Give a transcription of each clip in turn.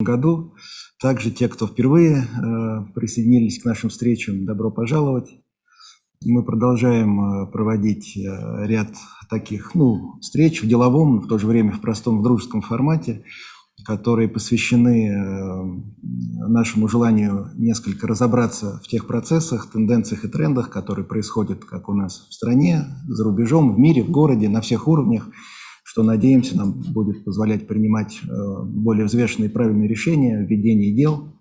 году. Также те, кто впервые присоединились к нашим встречам, добро пожаловать. Мы продолжаем проводить ряд таких встреч в деловом, в то же время в простом, в дружеском формате, которые посвящены нашему желанию несколько разобраться в тех процессах, тенденциях и трендах, которые происходят как у нас в стране, за рубежом, в мире, в городе, на всех уровнях, что, надеемся, нам будет позволять принимать более взвешенные и правильные решения в ведении дел,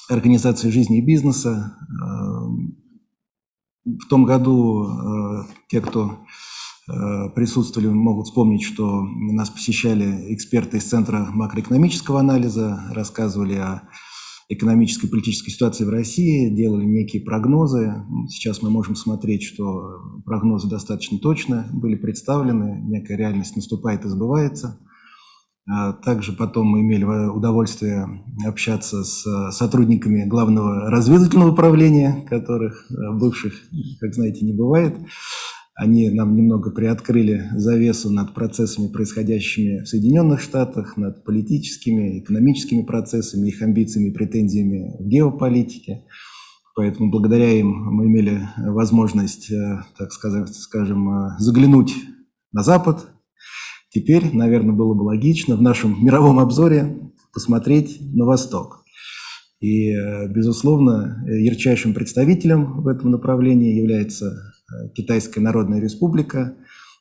организации жизни и бизнеса. В том году те, кто присутствовали, могут вспомнить, что нас посещали эксперты из Центра макроэкономического анализа, рассказывали о экономической и политической ситуации в России, делали некие прогнозы. Сейчас мы можем смотреть, что прогнозы достаточно точно были представлены, некая реальность наступает и сбывается. Также потом мы имели удовольствие общаться с сотрудниками Главного разведывательного управления, которых бывших, как знаете, не бывает. Они нам немного приоткрыли завесу над процессами, происходящими в Соединенных Штатах, над политическими, экономическими процессами, их амбициями и претензиями в геополитике. Поэтому благодаря им мы имели возможность, так скажем, заглянуть на Запад. Теперь, наверное, было бы логично в нашем мировом обзоре посмотреть на Восток. И, безусловно, ярчайшим представителем в этом направлении является Китайская Народная Республика,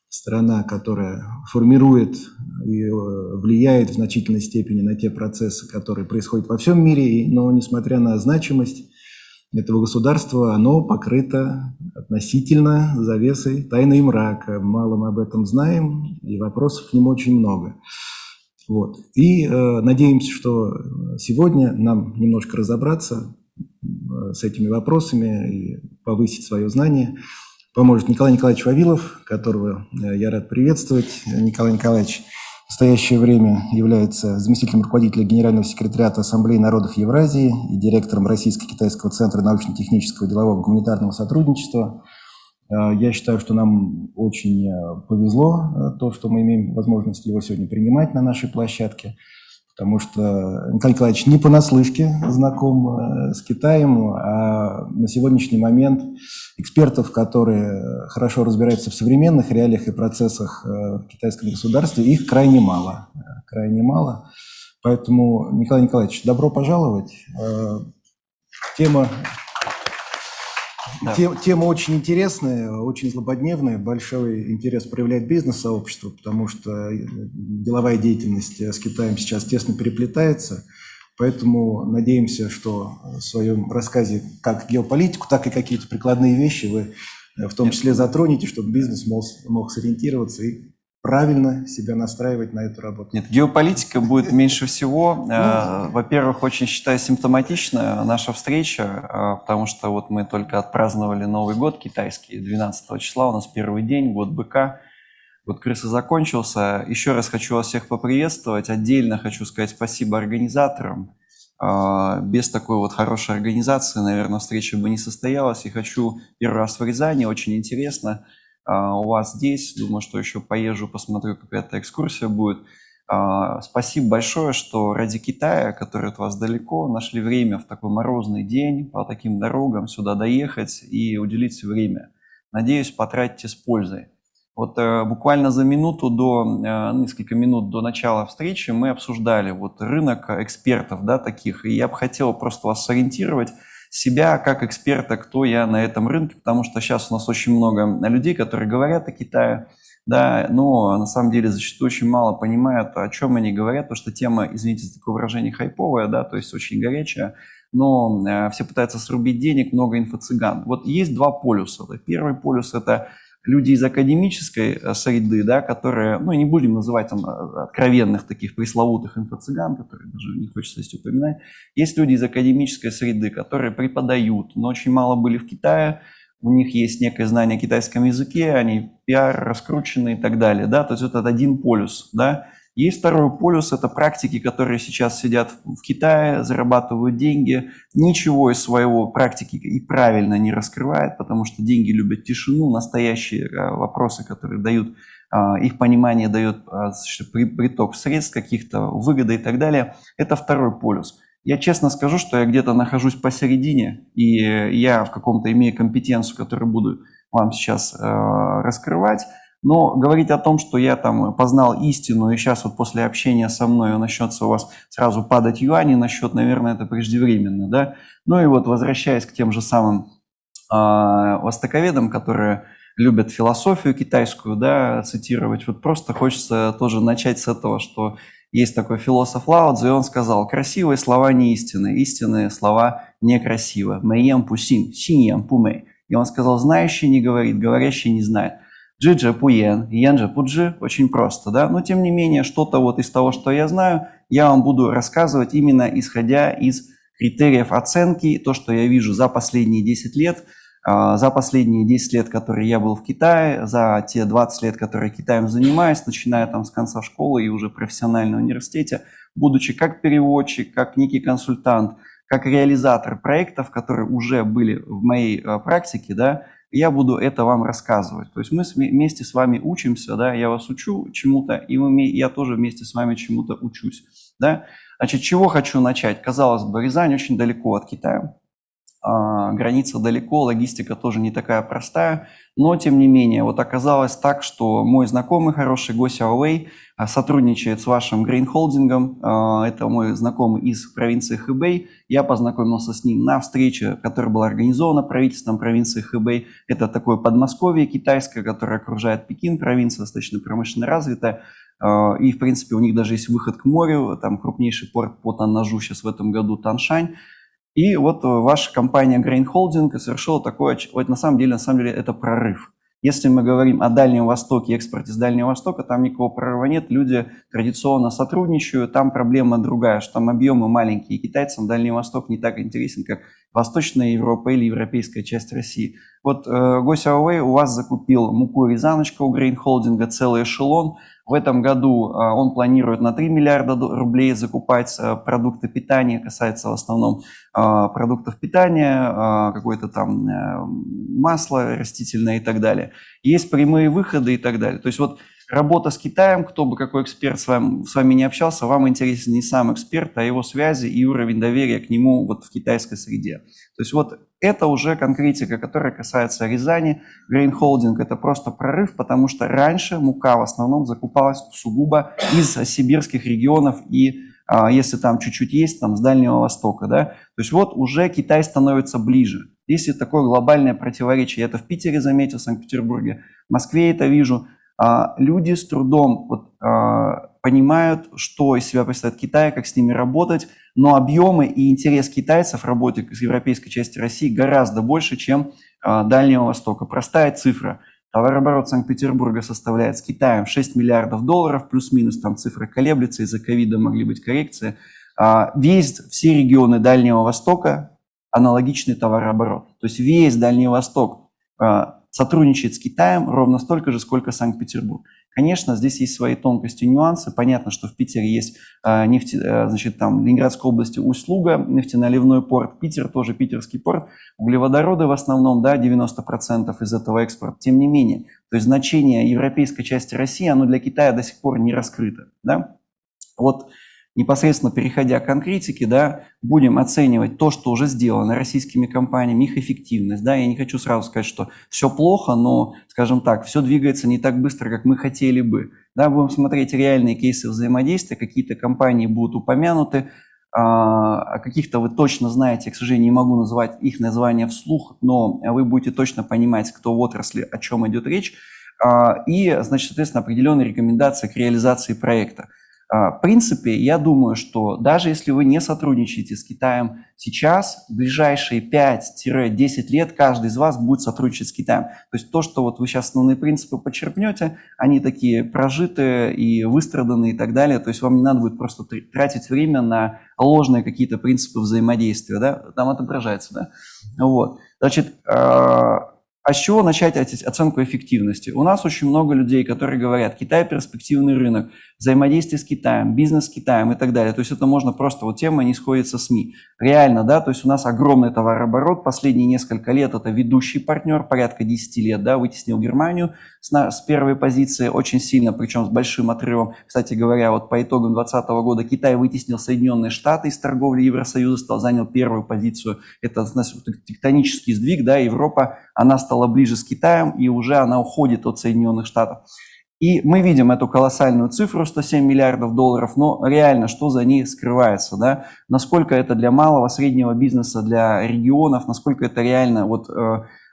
страна, которая формирует и влияет в значительной степени на те процессы, которые происходят во всем мире, но, несмотря на значимость этого государства, оно покрыто относительно завесой тайны и мрака. Мало мы об этом знаем, и вопросов к нему очень много. И надеемся, что сегодня нам немножко разобраться с этими вопросами и повысить свое знание поможет Николай Николаевич Вавилов, которого я рад приветствовать. Николай Николаевич в настоящее время является заместителем руководителя Генерального секретариата Ассамблеи народов Евразии и директором Российско-Китайского центра научно-технического и делового гуманитарного сотрудничества. Я считаю, что нам очень повезло то, что мы имеем возможность его сегодня принимать на нашей площадке, потому что Николай Николаевич не понаслышке знаком с Китаем, а на сегодняшний момент экспертов, которые хорошо разбираются в современных реалиях и процессах в китайском государстве, их крайне мало. Крайне мало. Поэтому, Николай Николаевич, добро пожаловать. Тема очень интересная, очень злободневная, большой интерес проявляет бизнес-сообщество, потому что деловая деятельность с Китаем сейчас тесно переплетается, поэтому надеемся, что в своем рассказе как геополитику, так и какие-то прикладные вещи вы в том числе затронете, чтобы бизнес мог сориентироваться и правильно себя настраивать на эту работу. Нет, геополитика будет меньше всего. Во-первых, очень считаю симптоматичная наша встреча, потому что вот мы только отпраздновали Новый год китайский, 12 числа у нас первый день, год быка, год крысы закончился. Еще раз хочу вас всех поприветствовать. Отдельно хочу сказать спасибо организаторам. Без такой вот хорошей организации, наверное, встреча бы не состоялась. И хочу первый раз в Рязани, очень интересно у вас здесь. Думаю, что еще поезжу, посмотрю, какая-то экскурсия будет. Спасибо большое, что ради Китая, который от вас далеко, нашли время в такой морозный день по таким дорогам сюда доехать и уделить время. Надеюсь, потратите с пользой. Вот буквально за несколько минут до начала встречи мы обсуждали вот рынок экспертов, да, таких. И я бы хотел просто вас сориентировать, себя как эксперта, кто я на этом рынке, потому что сейчас у нас очень много людей, которые говорят о Китае, да, но на самом деле зачастую очень мало понимают, о чем они говорят, потому что тема, извините за такое выражение, хайповая, да, то есть очень горячая, но все пытаются срубить денег, много инфо-цыган. Вот есть два полюса. Первый полюс – это люди из академической среды, да, которые, не будем называть там откровенных таких пресловутых инфо-цыган, которые даже не хочется здесь упоминать. Есть люди из академической среды, которые преподают, но очень мало были в Китае, у них есть некое знание о китайском языке, они пиар, раскручены и так далее, да, то есть это один полюс, да. Есть второй полюс, это практики, которые сейчас сидят в Китае, зарабатывают деньги, ничего из своего практики и правильно не раскрывают, потому что деньги любят тишину, настоящие вопросы, которые дают их понимание дает приток средств, каких-то выгоды и так далее. Это второй полюс. Я честно скажу, что я где-то нахожусь посередине, и я в каком-то имею компетенцию, которую буду вам сейчас раскрывать. Но говорить о том, что я там познал истину, и сейчас вот после общения со мной начнется у вас сразу падать юани на счет, наверное, это преждевременно, да. Ну и вот возвращаясь к тем же самым востоковедам, которые любят философию китайскую, да, цитировать, вот просто хочется тоже начать с этого, что есть такой философ Лао Цзы, и он сказал: красивые слова не истины, истинные слова некрасивы. Мэйям пусин, синьям пумэй. И он сказал: знающий не говорит, говорящий не знает. Джиджа пуен, янджа пуджи, очень просто, да, но тем не менее что-то вот из того, что я знаю, я вам буду рассказывать именно исходя из критериев оценки, то, что я вижу за последние 10 лет, за последние 10 лет, которые я был в Китае, за те 20 лет, которые Китаем занимаюсь, начиная там с конца школы и уже в профессиональном университете, будучи как переводчик, как некий консультант, как реализатор проектов, которые уже были в моей практике, да, я буду это вам рассказывать. То есть мы вместе с вами учимся, да, я вас учу чему-то, и я тоже вместе с вами чему-то учусь, да. Значит, чего хочу начать? Казалось бы, Рязань очень далеко от Китая, граница далеко, логистика тоже не такая простая, но тем не менее, вот оказалось так, что мой знакомый хороший Го Сяовэй сотрудничает с вашим Grain Holding, это мой знакомый из провинции Хэбэй, я познакомился с ним на встрече, которая была организована правительством провинции Хэбэй, это такое Подмосковье китайское, которое окружает Пекин, провинция достаточно промышленно развитая, и в принципе у них даже есть выход к морю, там крупнейший порт по тоннажу сейчас в этом году Таншань. И вот ваша компания Grain Holding совершила такое, вот на самом деле это прорыв. Если мы говорим о Дальнем Востоке, экспорте с Дальнего Востока, там никакого прорыва нет, люди традиционно сотрудничают, там проблема другая, что там объемы маленькие, и китайцам Дальний Восток не так интересен, как Восточная Европа или европейская часть России. Вот Го Сяовэй у вас закупил муку Рязаночка у Grain Holding, целый эшелон. В этом году он планирует на 3 миллиарда рублей закупать продукты питания, касается в основном продуктов питания, какое-то там масло растительное и так далее. Есть прямые выходы и так далее. То есть вот работа с Китаем, кто бы какой эксперт с вами не общался, вам интересен не сам эксперт, а его связи и уровень доверия к нему вот в китайской среде. То есть вот это уже конкретика, которая касается Рязани. Grain Holding – это просто прорыв, потому что раньше мука в основном закупалась сугубо из сибирских регионов и, если там чуть-чуть есть, там с Дальнего Востока, да. То есть вот уже Китай становится ближе. Если такое глобальное противоречие, я это в Питере заметил, в Санкт-Петербурге, в Москве это вижу, люди с трудом понимают, что из себя представляет Китай, как с ними работать, но объемы и интерес китайцев в работе с европейской части России гораздо больше, чем Дальнего Востока. Простая цифра. Товарооборот Санкт-Петербурга составляет с Китаем 6 миллиардов долларов, плюс-минус там цифры колеблются, из-за ковида могли быть коррекции. Все регионы Дальнего Востока аналогичный товарооборот. То есть весь Дальний Восток сотрудничает с Китаем ровно столько же, сколько Санкт-Петербург. Конечно, здесь есть свои тонкости и нюансы. Понятно, что в Питере есть там Ленинградской области Усть-Луга, нефтеналивной порт, Питер, тоже питерский порт, углеводороды в основном, да, 90% из этого экспорта. Тем не менее, то есть значение европейской части России, оно для Китая до сих пор не раскрыто, да. Вот непосредственно переходя к конкретике, да, будем оценивать то, что уже сделано российскими компаниями, их эффективность. Да. Я не хочу сразу сказать, что все плохо, но, скажем так, все двигается не так быстро, как мы хотели бы. Да, будем смотреть реальные кейсы взаимодействия, какие-то компании будут упомянуты, о каких-то вы точно знаете, к сожалению, не могу называть их названия вслух, но вы будете точно понимать, кто в отрасли, о чем идет речь, и, значит, соответственно, определенные рекомендации к реализации проекта. В принципе, я думаю, что даже если вы не сотрудничаете с Китаем сейчас, в ближайшие 5-10 лет каждый из вас будет сотрудничать с Китаем. То есть то, что вот вы сейчас основные принципы почерпнете, они такие прожитые и выстраданные и так далее. То есть вам не надо будет просто тратить время на ложные какие-то принципы взаимодействия. Да? Там отображается. Да? Вот. Значит, А с чего начать оценку эффективности? У нас очень много людей, которые говорят, Китай перспективный рынок, взаимодействие с Китаем, бизнес с Китаем и так далее. То есть это можно просто, вот тема не сходит со СМИ. Реально, да, то есть у нас огромный товарооборот, последние несколько лет это ведущий партнер, порядка 10 лет, да, вытеснил Германию с первой позиции очень сильно, причем с большим отрывом. Кстати говоря, вот по итогам 2020 года Китай вытеснил Соединенные Штаты из торговли Евросоюза, занял первую позицию. Это, значит, тектонический сдвиг, да, Европа, она стала ближе с Китаем, и уже она уходит от Соединенных Штатов. И мы видим эту колоссальную цифру, 107 миллиардов долларов, но реально, что за ней скрывается, да? Насколько это для малого, среднего бизнеса, для регионов, насколько это реально вот,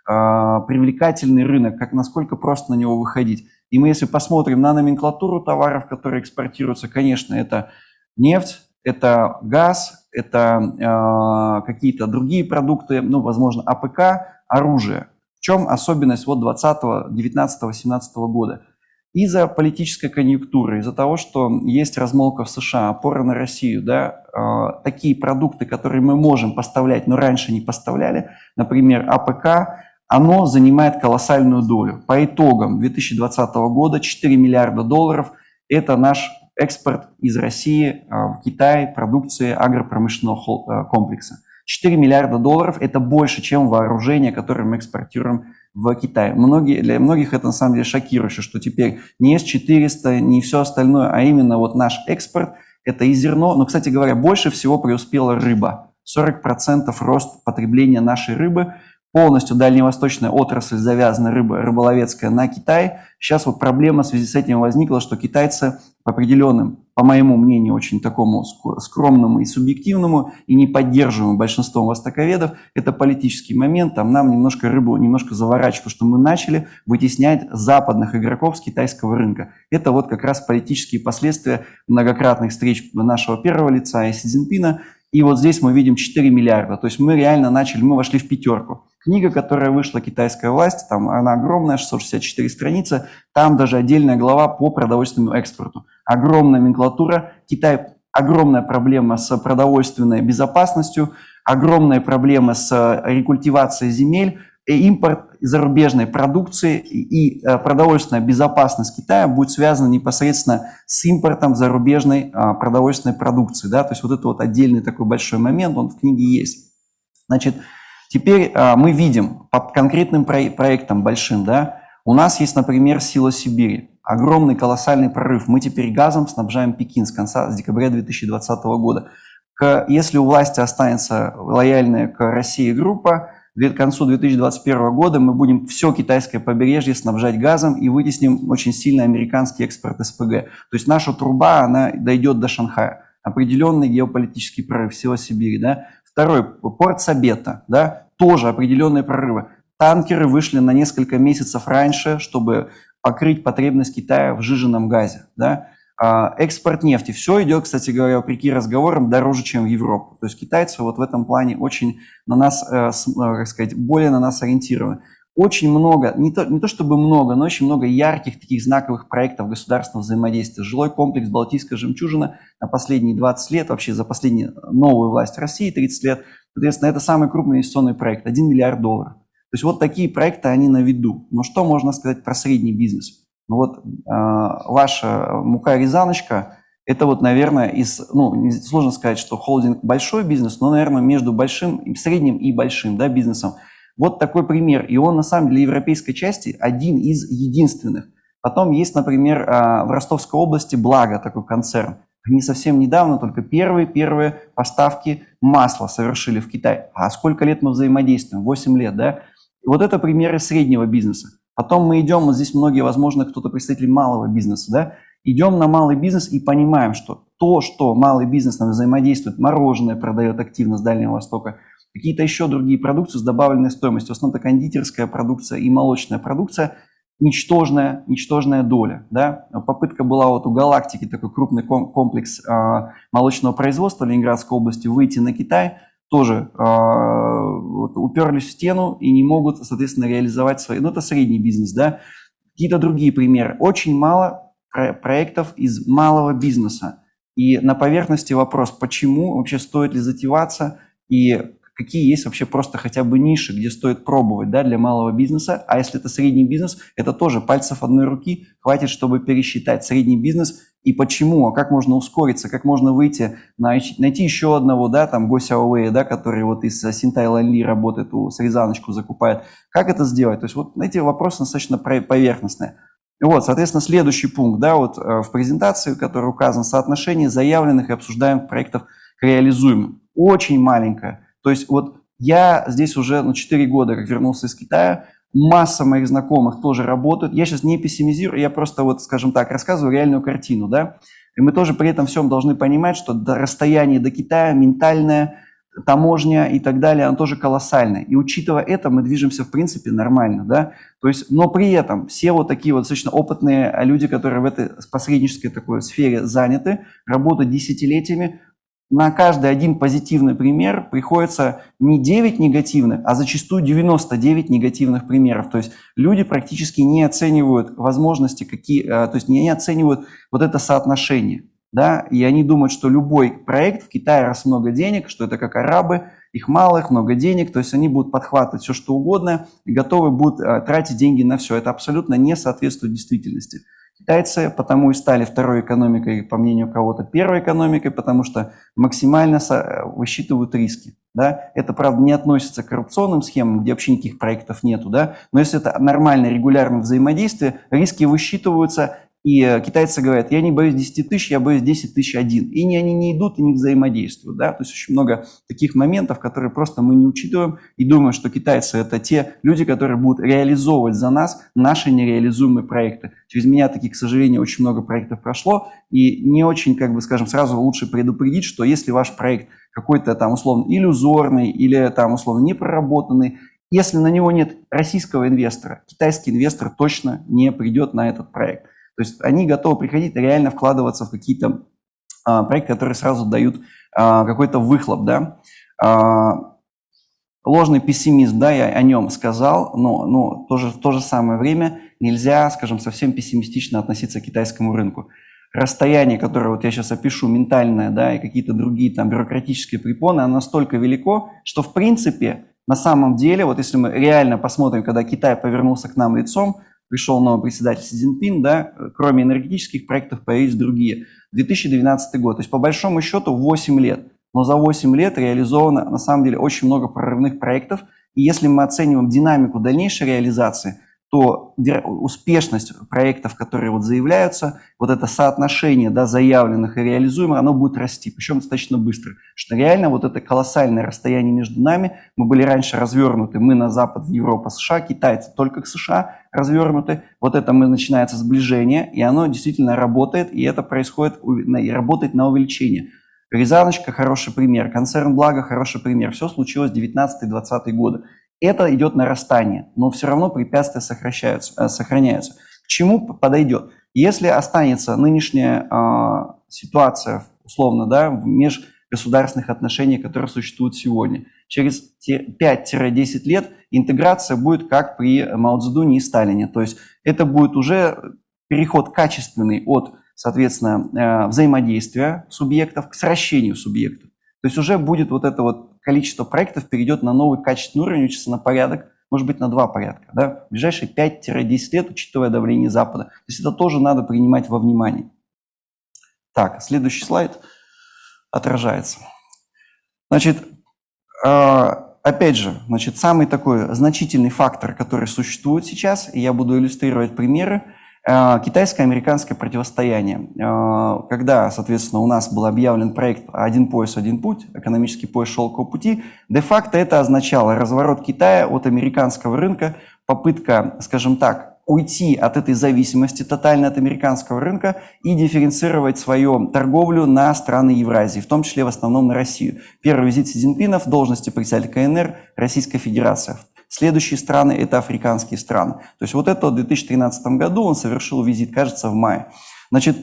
привлекательный рынок, как, насколько просто на него выходить. И мы, если посмотрим на номенклатуру товаров, которые экспортируются, конечно, это нефть, это газ, это какие-то другие продукты, ну, возможно, АПК, оружие. В чем особенность вот 20, 19, 18 года? Из-за политической конъюнктуры, из-за того, что есть размолвка в США, опора на Россию, да, такие продукты, которые мы можем поставлять, но раньше не поставляли, например, АПК, оно занимает колоссальную долю. По итогам 2020 года 4 миллиарда долларов – это наш экспорт из России в Китай продукции агропромышленного комплекса. 4 миллиарда долларов – это больше, чем вооружение, которое мы экспортируем в Китай. Для многих это на самом деле шокирующе, что теперь не С-400, не все остальное, а именно вот наш экспорт – это и зерно. Но, кстати говоря, больше всего преуспела рыба. 40% рост потребления нашей рыбы. Полностью дальневосточная отрасль завязана рыболовецкая на Китай. Сейчас вот проблема в связи с этим возникла, что китайцы по определенным, по моему мнению, очень такому скромному и субъективному и не поддерживаемому большинством востоковедов, это политический момент, там нам рыбу немножко заворачивать, потому что мы начали вытеснять западных игроков с китайского рынка. Это вот как раз политические последствия многократных встреч нашего первого лица и Си Цзиньпина. И вот здесь мы видим 4 миллиарда. То есть мы реально мы вошли в пятерку. Книга, которая вышла «Китайская власть», там она огромная, 664 страницы, там даже отдельная глава по продовольственному экспорту. Огромная номенклатура. Китай, огромная проблема с продовольственной безопасностью, огромная проблема с рекультивацией земель, импорт зарубежной продукции и продовольственная безопасность Китая будет связана непосредственно с импортом зарубежной продовольственной продукции. Да? То есть вот это вот отдельный такой большой момент, он в книге есть. Значит, теперь мы видим по конкретным проектам большим, да, у нас есть, например, «Сила Сибири». Огромный колоссальный прорыв. Мы теперь газом снабжаем Пекин с декабря 2020 года. Если у власти останется лояльная к России группа, к концу 2021 года мы будем все китайское побережье снабжать газом и вытесним очень сильно американский экспорт СПГ. То есть наша труба, она дойдет до Шанхая. Определенный геополитический прорыв, «Сила Сибири». Да? Второй, порт Сабета, да? Тоже определенные прорывы. Танкеры вышли на несколько месяцев раньше, чтобы покрыть потребность Китая в сжиженном газе. Да? Экспорт нефти. Все идет, кстати говоря, вопреки разговорам, дороже, чем в Европу. То есть китайцы вот в этом плане очень на нас, как сказать, более на нас ориентированы. Очень много, не то чтобы много, но очень много ярких таких знаковых проектов государственного взаимодействия. Жилой комплекс «Балтийская жемчужина» на последние 20 лет, вообще за последнюю новую власть России 30 лет. Соответственно, это самый крупный инвестиционный проект, 1 миллиард долларов. То есть вот такие проекты, они на виду. Но что можно сказать про средний бизнес? Ну вот ваша мука-резаночка, это вот, наверное, сложно сказать, что холдинг большой бизнес, но, наверное, между большим, средним и большим, да, бизнесом. Вот такой пример. И он, на самом деле, для европейской части один из единственных. Потом есть, например, в Ростовской области «Благо», такой концерн. Они совсем недавно только первые поставки масла совершили в Китай. А сколько лет мы взаимодействуем? 8 лет, да? И вот это примеры среднего бизнеса. Потом мы идем, вот здесь многие, возможно, кто-то представитель малого бизнеса, да, идем на малый бизнес и понимаем, что то, что малый бизнес нам взаимодействует, мороженое продает активно с Дальнего Востока, какие-то еще другие продукции с добавленной стоимостью, в основном это кондитерская продукция и молочная продукция, ничтожная доля. Да? Попытка была вот у «Галактики», такой крупный комплекс молочного производства в Ленинградской области, выйти на Китай, тоже уперлись в стену и не могут, соответственно, реализовать свои. Ну, это средний бизнес, да. Какие-то другие примеры. Очень мало проектов из малого бизнеса. И на поверхности вопрос, почему, вообще стоит ли затеваться, и какие есть вообще просто хотя бы ниши, где стоит пробовать, да, для малого бизнеса. А если это средний бизнес, это тоже пальцев одной руки хватит, чтобы пересчитать средний бизнес и почему, а как можно ускориться, как можно выйти, найти еще одного, да, там, Го Сяовэя, да, который вот из Синтай Ланли работает, с Рязаночку закупает. Как это сделать? То есть вот эти вопросы достаточно поверхностные. Вот, соответственно, следующий пункт, да, вот в презентации, в которой указано соотношение заявленных и обсуждаемых проектов к реализуемым. Очень маленькое. То есть вот я здесь уже 4 года, как вернулся из Китая, масса моих знакомых тоже работают. Я сейчас не пессимизирую, я просто вот, скажем так, рассказываю реальную картину, да. И мы тоже при этом всем должны понимать, что расстояние до Китая ментальное, таможня и так далее, она тоже колоссальная. И учитывая это, мы движемся, в принципе, нормально, да. То есть, но при этом все вот такие вот достаточно опытные люди, которые в этой посреднической такой сфере заняты, работают десятилетиями, на каждый один позитивный пример приходится не 9 негативных, а зачастую 99 негативных примеров. То есть люди практически не оценивают возможности, то есть не оценивают вот это соотношение. Да? И они думают, что любой проект в Китае, раз много денег, что это как арабы, их мало, их много денег, то есть они будут подхватывать все, что угодно, и готовы будут тратить деньги на все. Это абсолютно не соответствует действительности. Китайцы потому и стали второй экономикой, по мнению кого-то, первой экономикой, потому что максимально высчитывают риски. Да? Это, правда, не относится к коррупционным схемам, где вообще никаких проектов нету, да? Но если это нормальное, регулярное взаимодействие, риски высчитываются, и китайцы говорят, я не боюсь 10 тысяч, я боюсь 10 тысяч один. И они не идут и не взаимодействуют. Да? То есть очень много таких моментов, которые просто мы не учитываем и думаем, что китайцы – это те люди, которые будут реализовывать за нас наши нереализуемые проекты. Через меня таких, к сожалению, очень много проектов прошло. И не очень, как бы, скажем, сразу лучше предупредить, что если ваш проект какой-то там условно иллюзорный или там условно непроработанный, если на него нет российского инвестора, китайский инвестор точно не придет на этот проект. То есть они готовы приходить реально вкладываться в какие-то проекты, которые сразу дают какой-то выхлоп, да. Ложный пессимизм, да, я о нем сказал, но тоже в то же самое время нельзя, скажем, совсем пессимистично относиться к китайскому рынку. Расстояние, которое вот я сейчас опишу, ментальное, да, и какие-то другие там бюрократические препоны, оно настолько велико, что в принципе, на самом деле, вот если мы реально посмотрим, когда Китай повернулся к нам лицом, пришел новый председатель Си Цзиньпин, да, кроме энергетических проектов появились другие. 2012 год, то есть по большому счету 8 лет. Но за 8 лет реализовано на самом деле очень много прорывных проектов. И если мы оцениваем динамику дальнейшей реализации, то успешность проектов, которые вот заявляются, вот это соотношение, да, заявленных и реализуемых, оно будет расти, причем достаточно быстро. Потому что реально вот это колоссальное расстояние между нами, мы были раньше развернуты, мы на Запад, в Европу, США, китайцы только к США развернуты, вот это начинается сближение, и оно действительно работает, и это происходит, и работает на увеличение. Рязаночка – хороший пример, концерн «Благо» – хороший пример. Все случилось в 19-20 годы. Это идет нарастание, но все равно препятствия сохраняются. К чему подойдет? Если останется нынешняя ситуация, условно, да, в межгосударственных отношениях, которые существуют сегодня, через 5-10 лет интеграция будет как при Мао Цзэдуне и Сталине. То есть это будет уже переход качественный от, соответственно, взаимодействия субъектов к сращению субъектов. То есть уже будет вот это вот количество проектов перейдет на новый качественный уровень, учится на порядок, может быть, на 2 порядка, да, в ближайшие 5-10 лет, учитывая давление Запада. То есть это тоже надо принимать во внимание. Так, следующий слайд отражается. Значит, опять же, самый такой значительный фактор, который существует сейчас, и я буду иллюстрировать примеры, китайско-американское противостояние. Когда, соответственно, у нас был объявлен проект «Один пояс, один путь», экономический пояс шелкового пути, де-факто это означало разворот Китая от американского рынка, попытка, скажем так, уйти от этой зависимости тотально от американского рынка и дифференцировать свою торговлю на страны Евразии, в том числе в основном на Россию. Первый визит Си Цзиньпина в должности председателя КНР Российская Федерация. Следующие страны – это африканские страны. То есть вот это в 2013 году он совершил визит, кажется, в мае. Значит,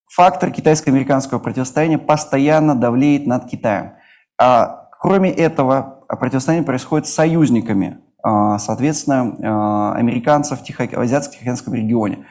фактор китайско-американского противостояния постоянно давлеет над Китаем. Кроме этого, противостояние происходит с союзниками, соответственно, американцев в Азиатско-Тихоокеанском регионе.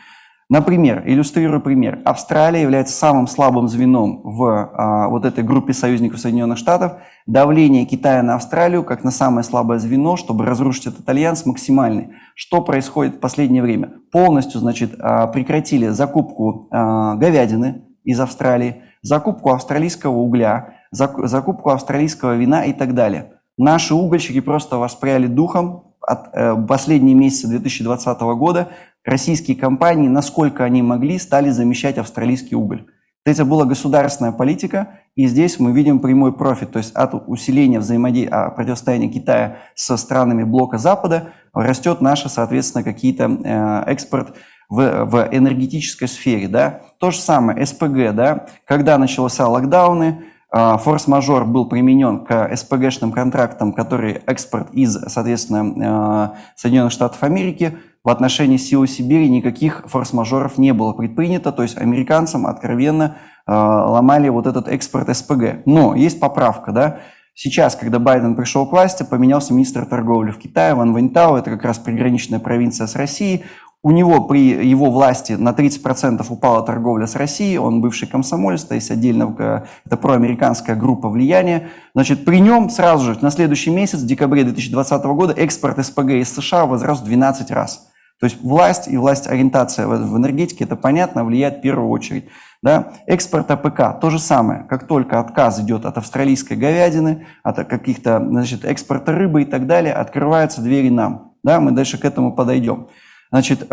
Например, иллюстрирую пример. Австралия является самым слабым звеном в вот этой группе союзников Соединенных Штатов. Давление Китая на Австралию, как на самое слабое звено, чтобы разрушить этот альянс, максимальный. Что происходит в последнее время? Полностью, значит, прекратили закупку говядины из Австралии, закупку австралийского угля, закупку австралийского вина и так далее. Наши угольщики просто воспряли духом. От последние месяцы 2020 года российские компании, насколько они могли, стали замещать австралийский уголь. Это была государственная политика, и здесь мы видим прямой профит, то есть от усиления противостояния Китая со странами блока Запада растет наш, соответственно, какие-то экспорт в энергетической сфере. Да? То же самое СПГ, да? Когда начался локдауны, форс-мажор был применен к СПГшным контрактам, которые экспорт из, соответственно, Соединенных Штатов Америки. В отношении Силы Сибири никаких форс-мажоров не было предпринято, то есть американцам откровенно ломали вот этот экспорт СПГ. Но есть поправка, да? Сейчас, когда Байден пришел к власти, поменялся министр торговли в Китае, Ван Вэньтао, это как раз приграничная провинция с Россией. У него при его власти на 30% упала торговля с Россией, он бывший комсомолец, то есть отдельно, это проамериканская группа влияния. Значит, при нем сразу же на следующий месяц, в декабре 2020 года, экспорт СПГ из США возрос в 12 раз. То есть власть и ориентация в энергетике, это понятно, влияет в первую очередь. Да? Экспорт АПК, то же самое. Как только отказ идет от австралийской говядины, от каких-то, значит, экспорта рыбы и так далее, открываются двери нам. Да? Мы дальше к этому подойдем. Значит,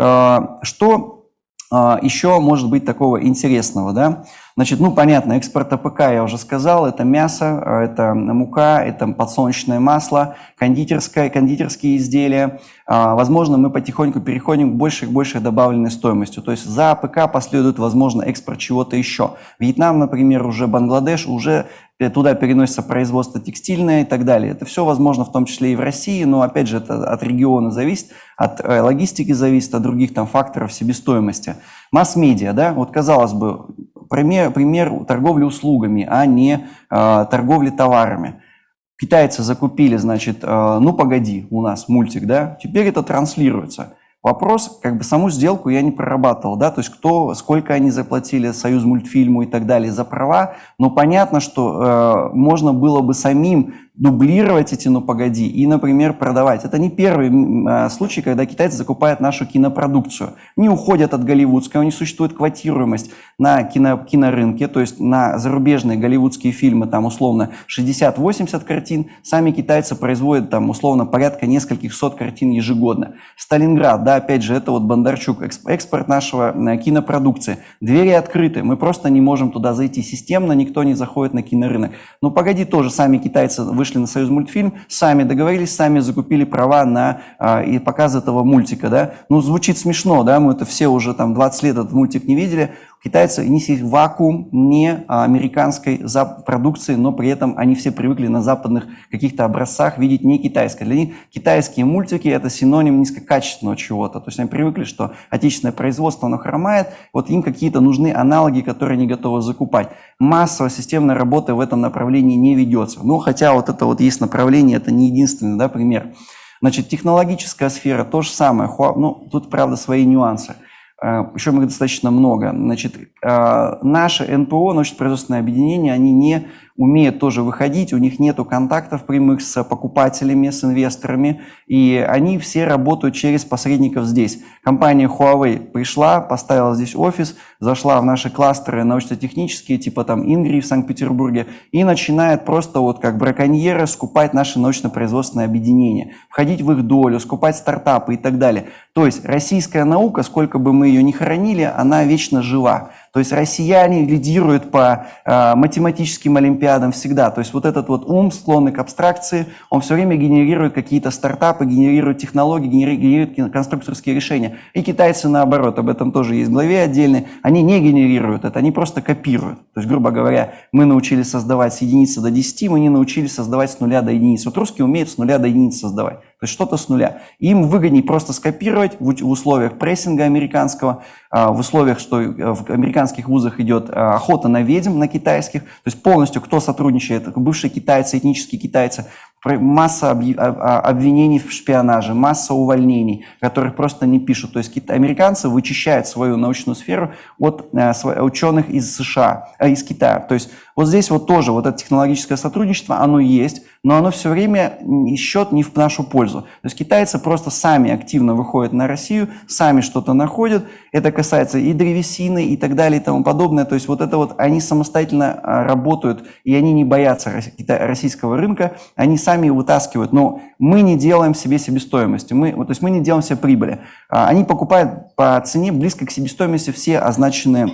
что еще может быть такого интересного, да? Значит, ну, понятно, экспорт АПК, я уже сказал, это мясо, это мука, это подсолнечное масло, кондитерские изделия. Возможно, мы потихоньку переходим к большей добавленной стоимостью. То есть за АПК последует, возможно, экспорт чего-то еще. Вьетнам, например, уже Бангладеш, уже туда переносится производство текстильное и так далее. Это все возможно в том числе и в России, но опять же это от региона зависит, от логистики зависит, от других там факторов себестоимости. Масс-медиа, да, вот казалось бы, пример торговли услугами, а не торговли товарами. Китайцы закупили, значит, ну погоди, у нас мультик, да, теперь это транслируется. Вопрос, как бы саму сделку я не прорабатывал, да, то есть сколько они заплатили Союзмультфильму и так далее за права, но понятно, что можно было бы самим дублировать эти «ну погоди» и, например, продавать. Это не первый случай, когда китайцы закупают нашу кинопродукцию. Не уходят от голливудской, у них существует квотируемость на кинорынке, то есть на зарубежные голливудские фильмы, там условно 60-80 картин, сами китайцы производят там условно порядка нескольких сот картин ежегодно. Сталинград, да, опять же, это вот Бондарчук, экспорт нашего кинопродукции. Двери открыты, мы просто не можем туда зайти системно, никто не заходит на кинорынок. Ну погоди, тоже сами китайцы вышли на Союзмультфильм, сами договорились, сами закупили права на и показ этого мультика, да. Ну, звучит смешно, да, мы это все уже там 20 лет этот мультик не видели. Китайцы несли вакуум не американской продукции, но при этом они все привыкли на западных каких-то образцах видеть не китайское. Для них китайские мультики – это синоним низкокачественного чего-то. То есть они привыкли, что отечественное производство, оно хромает, вот им какие-то нужны аналоги, которые они готовы закупать. Массовая системная работа в этом направлении не ведется. Ну, хотя вот это вот есть направление, это не единственный, да, пример. Значит, технологическая сфера – то же самое. Ну, тут, правда, свои нюансы. Еще их достаточно много. Значит, наши НПО, научно-производственные объединения, они не умеют тоже выходить, у них нет контактов прямых с покупателями, с инвесторами, и они все работают через посредников здесь. Компания Huawei пришла, поставила здесь офис, зашла в наши кластеры научно-технические, типа там Ингрии в Санкт-Петербурге, и начинает просто вот как браконьеры скупать наши научно-производственные объединения, входить в их долю, скупать стартапы и так далее. То есть российская наука, сколько бы мы ее ни хоронили, она вечно жива. То есть россияне лидируют по математическим олимпиадам всегда. То есть вот этот вот ум, склонный к абстракции, он все время генерирует какие-то стартапы, генерирует технологии, генерирует конструкторские решения. И китайцы наоборот, об этом тоже есть в главе отдельной, они не генерируют это, они просто копируют. То есть, грубо говоря, мы научились создавать с единицы до 10, мы не научились создавать с нуля до единицы. Вот русские умеют с нуля до единицы создавать. То есть что-то с нуля. Им выгоднее просто скопировать в условиях прессинга американского, в условиях, что в американских вузах идет охота на ведьм, на китайских, то есть полностью кто сотрудничает, бывшие китайцы, этнические китайцы, масса обвинений в шпионаже, масса увольнений, которых просто не пишут. То есть американцы вычищают свою научную сферу от ученых из США, из Китая. То есть вот здесь вот тоже вот это технологическое сотрудничество, оно есть, но оно все время счет не в нашу пользу. То есть китайцы просто сами активно выходят на Россию, сами что-то находят. Это касается и древесины, и так далее, и тому подобное. То есть вот это вот они самостоятельно работают, и они не боятся российского рынка, они сами вытаскивают. Но мы не делаем себе себестоимости, то есть мы не делаем себе прибыли. Они покупают по цене близко к себестоимости все означенные,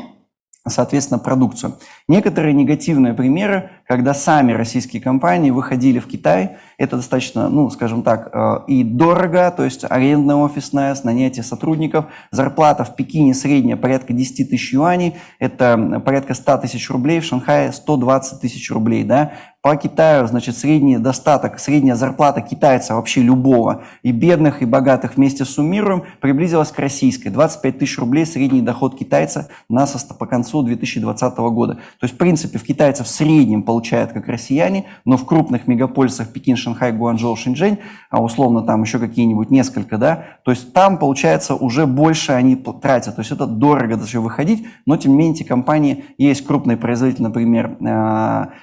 соответственно, продукцию. Некоторые негативные примеры, когда сами российские компании выходили в Китай, это достаточно, ну, скажем так, и дорого, то есть арендная офисная, нанятие сотрудников, зарплата в Пекине средняя порядка 10 тысяч юаней, это порядка 100 тысяч рублей, в Шанхае 120 тысяч рублей, да. По Китаю, значит, средний достаток, средняя зарплата китайца вообще любого, и бедных, и богатых вместе суммируем, приблизилась к российской. 25 тысяч рублей средний доход китайца по концу 2020 года. То есть, в принципе, в китайцев в среднем получают как россияне, но в крупных мегаполисах Пекин, Шанхай, Гуанчжоу, Шэньчжэнь, а условно там еще какие-нибудь несколько, да, то есть там, получается, уже больше они тратят. То есть это дорого даже выходить, но тем не менее эти компании, есть крупные производители, например,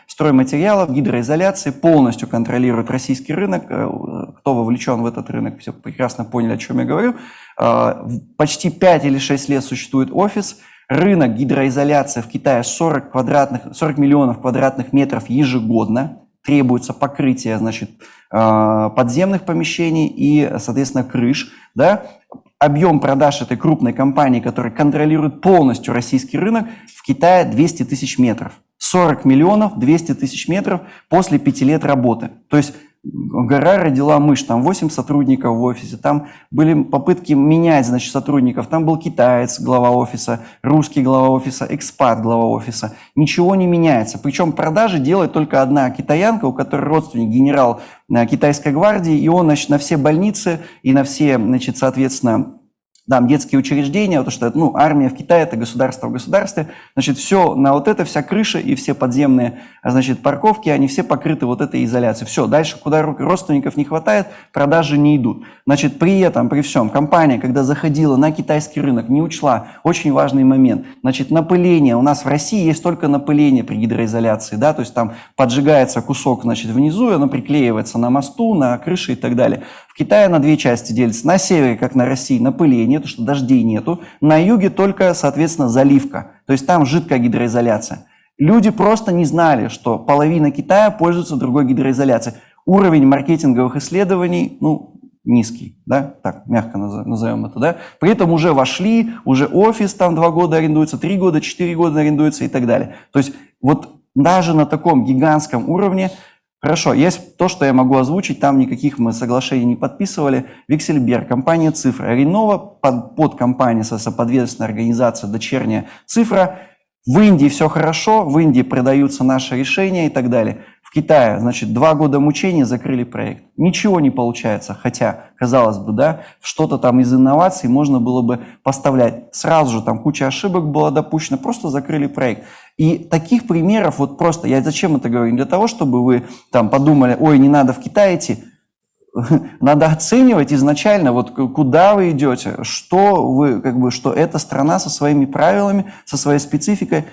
стройматериалов, гидроизоляции, полностью контролируют российский рынок. Кто вовлечен в этот рынок, все прекрасно поняли, о чем я говорю. Почти 5 или 6 лет существует офис. Рынок гидроизоляции в Китае 40 миллионов квадратных метров ежегодно. Требуется покрытие, значит, подземных помещений и, соответственно, крыш. Да? Объем продаж этой крупной компании, которая контролирует полностью российский рынок, в Китае 200 тысяч метров. 40 миллионов 200 тысяч метров после 5 лет работы. То есть гора родила мышь, там 8 сотрудников в офисе, там были попытки менять, значит, сотрудников, там был китаец, глава офиса, русский глава офиса, экспат, глава офиса. Ничего не меняется. Причем продажи делает только одна китаянка, у которой родственник генерал китайской гвардии, и он, значит, на все больницы и на все, значит, соответственно, там детские учреждения, потому что ну, армия в Китае – это государство в государстве, значит, все на вот это, вся крыша и все подземные, значит, парковки, они все покрыты вот этой изоляцией. Все, дальше, куда родственников не хватает, продажи не идут. Значит, при этом, при всем, компания, когда заходила на китайский рынок, не учла очень важный момент. Значит, напыление, у нас в России есть только напыление при гидроизоляции, да, то есть там поджигается кусок, значит, внизу, и оно приклеивается на мосту, на крыше и так далее. В Китае на две части делится. На севере, как на России, напыление, потому что дождей нету. На юге только, соответственно, заливка. То есть там жидкая гидроизоляция. Люди просто не знали, что половина Китая пользуется другой гидроизоляцией. Уровень маркетинговых исследований, ну, низкий, да, так, мягко назовем это, да. При этом уже вошли, уже офис там 2 года арендуется, 3 года, 4 года арендуется и так далее. То есть вот даже на таком гигантском уровне. Хорошо, есть то, что я могу озвучить, там никаких мы соглашений не подписывали. Виксельберг, компания «Цифра», Ренова, подкомпания, подведомственная организация, дочерняя «Цифра». В Индии все хорошо, в Индии продаются наши решения и так далее. В Китае, значит, 2 года мучений, закрыли проект. Ничего не получается, хотя, казалось бы, да, что-то там из инноваций можно было бы поставлять. Сразу же там куча ошибок была допущена, просто закрыли проект. И таких примеров вот просто, я зачем это говорю? Не для того, чтобы вы там подумали, ой, не надо в Китай идти. Надо оценивать изначально, вот куда вы идете, что вы, как бы, что эта страна со своими правилами, со своей спецификой.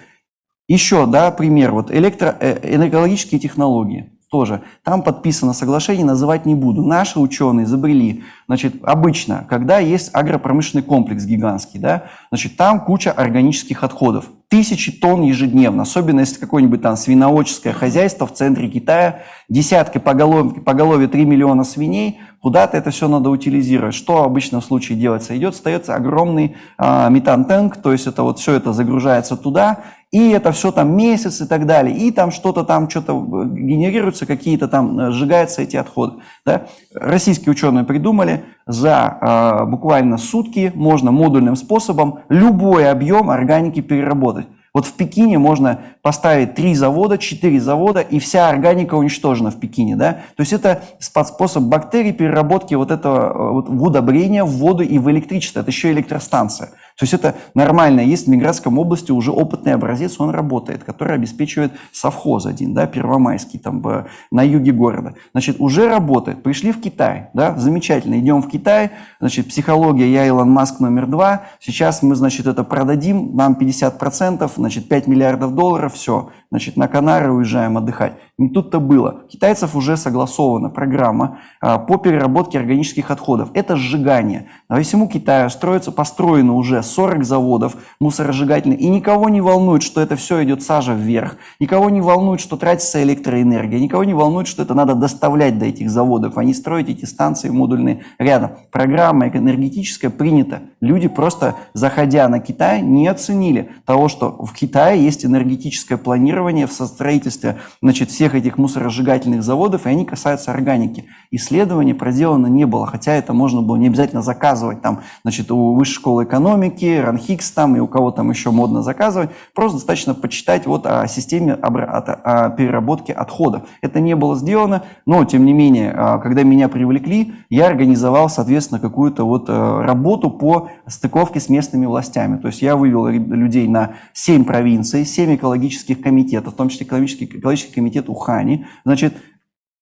Еще, да, пример, вот экологические технологии. Тоже. Там подписано соглашение, называть не буду. Наши ученые изобрели, значит, обычно, когда есть агропромышленный комплекс гигантский, да, значит, там куча органических отходов. 1000 тонн ежедневно, особенно если какое-нибудь там свиноводческое хозяйство в центре Китая, десятки поголовье 3 миллиона свиней, куда-то это все надо утилизировать. Что обычно в случае делается? Остается огромный метан-танк, то есть это вот все это загружается туда, и это все там месяц и так далее, и там что-то генерируется, какие-то там сжигаются эти отходы. Да? Российские ученые придумали, за буквально сутки можно модульным способом любой объем органики переработать. Вот в Пекине можно поставить 3 завода, 4 завода, и вся органика уничтожена в Пекине. Да? То есть это способ бактерий переработки вот этого вот в удобрения, в воду и в электричество. Это еще электростанция. То есть это нормально. Есть в Ленинградской области уже опытный образец, он работает, который обеспечивает совхоз один, да, Первомайский, там на юге города. Значит, уже работает. Пришли в Китай, да, замечательно, идем в Китай, значит, психология «Я Илон Маск номер 2», сейчас мы, значит, это продадим, нам 50%, значит, 5 миллиардов долларов, все, значит, на Канары уезжаем отдыхать. Не тут-то было. У китайцев уже согласована программа по переработке органических отходов. Это сжигание. По всему Китаю построено уже 40 заводов мусоросжигательных, и никого не волнует, что это все идет сажа вверх, никого не волнует, что тратится электроэнергия, никого не волнует, что это надо доставлять до этих заводов, а не строить эти станции модульные рядом. Программа энергетическая принята. Люди просто, заходя на Китай, не оценили того, что в Китае есть энергетическое планирование в строительстве, значит, всех этих мусоросжигательных заводов, и они касаются органики. Исследований проделано не было, хотя это можно было не обязательно заказывать там, значит, у Высшей школы экономики, РАНХИКС там и у кого там еще модно заказывать, просто достаточно почитать вот о системе о переработке отходов. Это не было сделано, но тем не менее, когда меня привлекли, я организовал, соответственно, какую-то вот работу по стыковке с местными властями. То есть я вывел людей на 7 провинций, 7 экологических комитетов, в том числе экологический комитет Ухани, значит,